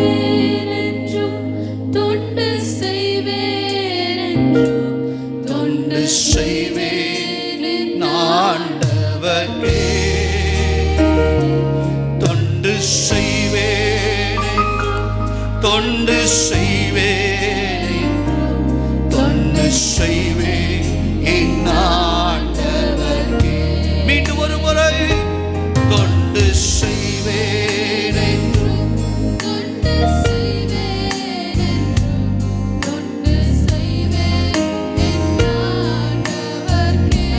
A: ஆண்டவர்க்கே, தொண்டு செய்வேன், தொண்டு செய்வேன், தொண்டு செய்வேன் என் ஆண்டவர்க்கே. மீண்டும் ஒரு முறை தொண்டு செய்வேன், தொண்டு செய்வேன், தொண்டு செய்வேன் என் ஆண்டவர்க்கே,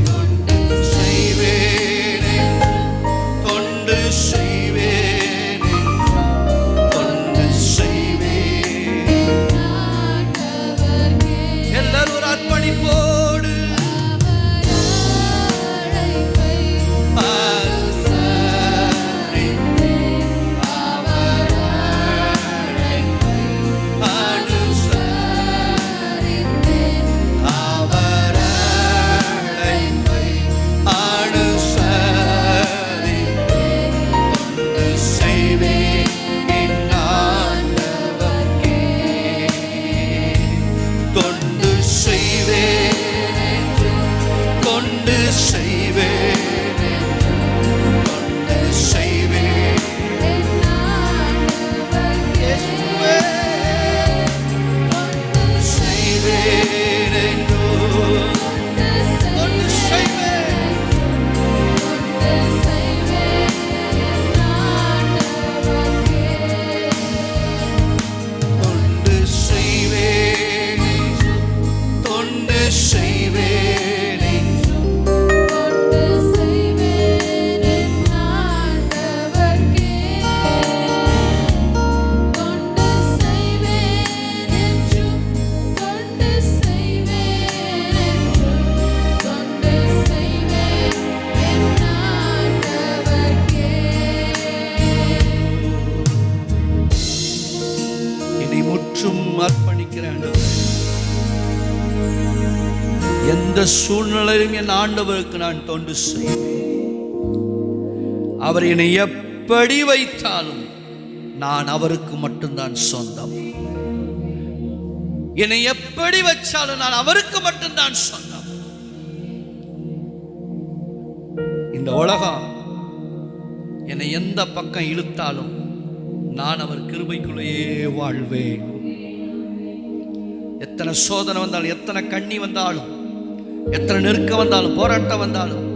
A: தொண்டு செய்வேன், தொண்டு செய்வேன், தொண்டு செய்வேன் என் ஆண்டவர்க்கே. எல்லாரும் ஒரு அர்ப்பணிப்போடு அர்ப்பணிக்கிறேன். எந்த சூழ்நிலையிலும் என் ஆண்டவருக்கு நான் தொண்டு செய்வேன். அவர் என்னை எப்படி வைத்தாலும் நான் அவருக்கு மட்டும்தான் சொந்தம். என்னை எப்படி வச்சாலும் நான் அவருக்கு மட்டும்தான் சொந்தம். இந்த உலகம் என்னை எந்த பக்கம் இழுத்தாலும் நான் அவர் கிருபைக்குள்ளேயே வாழ்வேன். எத்தனை சோதனை வந்தாலும், எத்தனை கண்ணி வந்தாலும், எத்தனை நெருக்கம் வந்தாலும், போராட்டம் வந்தாலும்,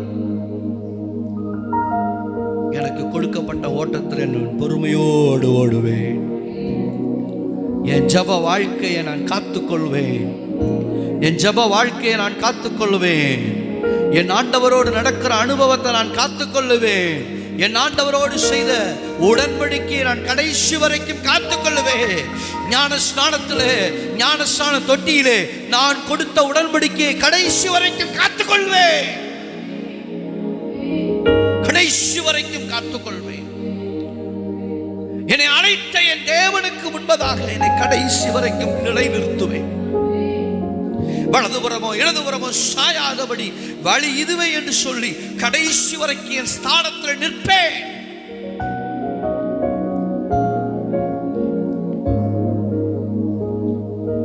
A: எனக்கு கொடுக்கப்பட்ட ஓட்டத்தில் நான் பொறுமையோடு ஓடுவேன். என் ஜப வாழ்க்கையை நான் காத்துக்கொள்வேன். என் ஜப வாழ்க்கையை நான் காத்துக்கொள்வேன். என் ஆண்டவரோடு நடக்கிற அனுபவத்தை நான் காத்துக்கொள்ளுவேன். என் ஆண்டவரோடு செய்த உடன்படிக்கையை நான் கடைசி வரைக்கும் காத்துக்கொள்ளுவேன். ஞானஸ்நானத்திலே, ஞானஸ்நான தொட்டியிலே நான் கொடுத்த உடன்படிக்கையை கடைசி வரைக்கும் காத்துக்கொள்வேன். கடைசி வரைக்கும் காத்துக்கொள்வேன். என்னை அழைத்த என் தேவனுக்கு முன்பதாக என்னை கடைசி வரைக்கும் நிலைநிறுத்துவேன். வலதுபுறமோ இடதுபுறமோ சாயாதபடி வழி இதுவே என்று சொல்லி கடைசி வரைக்கும் என் ஸ்தானத்தில் நிற்பேன்.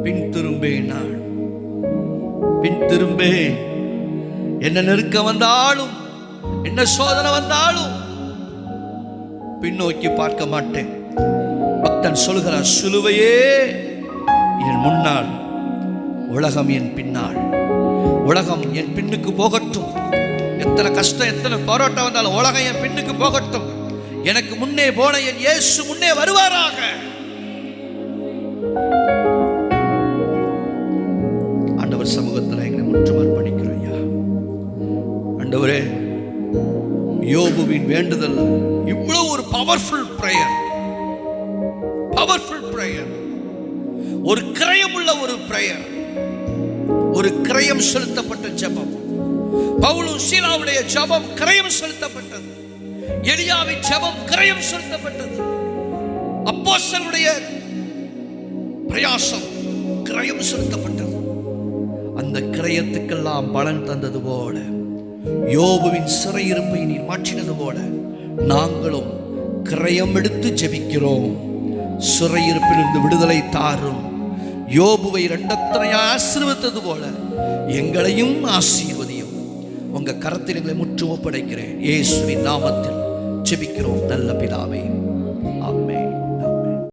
A: பின் திரும்பேன். நான் பின் திரும்பேன். என்ன நெருக்கம் வந்தாலும், என்ன சோதனை வந்தாலும் பின்னோக்கி பார்க்க மாட்டேன். பக்தன் சொல்கிறார், சிலுவையே என் முன்னால், உலகம் என் பின்னால். உலகம் என் பின்னுக்கு போகட்டும். எத்தனை கஷ்டம், எத்தனை போராட்டம் வந்தாலும் உலகம் என் பின்னுக்கு போகட்டும். எனக்கு முன்னே போன என் இயேசு முன்னே வருவாராக. ஆண்டவர் சமூகத்தில் எங்களை முற்றும் அர்ப்பணிக்கிறோம். ஐயா ஆண்டவரே, செல்வியின் வேண்டுதல் இவ்வளவு ஒரு பவர்ஃபுல் பிரேயர், பவர்ஃபுல் பிரேயர், ஒரு கிரயமுள்ள ஒரு பிரேயர், ஒரு கிரயம் செலுத்தப்பட்ட ஜெபம். பவுலும் சீலாவுடைய ஜெபம் கிரயம் செலுத்தப்பட்டது. எலியாவின் ஜெபம் கிரயம் செலுத்தப்பட்டது. அப்போஸ்தலருடைய பிரயாசம் கிரயம் செலுத்தப்பட்டது. அந்த கிரயத்துக்கெல்லாம் பலன் தந்தது போல, யோபுவின் சிறையிருப்பை நீர் மாற்றினது போல, நாங்களும் கிரயம் எடுத்து ஜெபிக்கிறோம். சிறையிருப்பிலிருந்து விடுதலை தாரும். யோபுவை இரண்டத்தனை ஆசீர்வதித்தது போல எங்களையும் ஆசீர்வதியும். உங்க கரத்தில் எங்களை முற்று ஒப்படைக்கிறேன். இயேசுவின் நாமத்தில் ஜெபிக்கிறோம் நல்ல பிதாவே.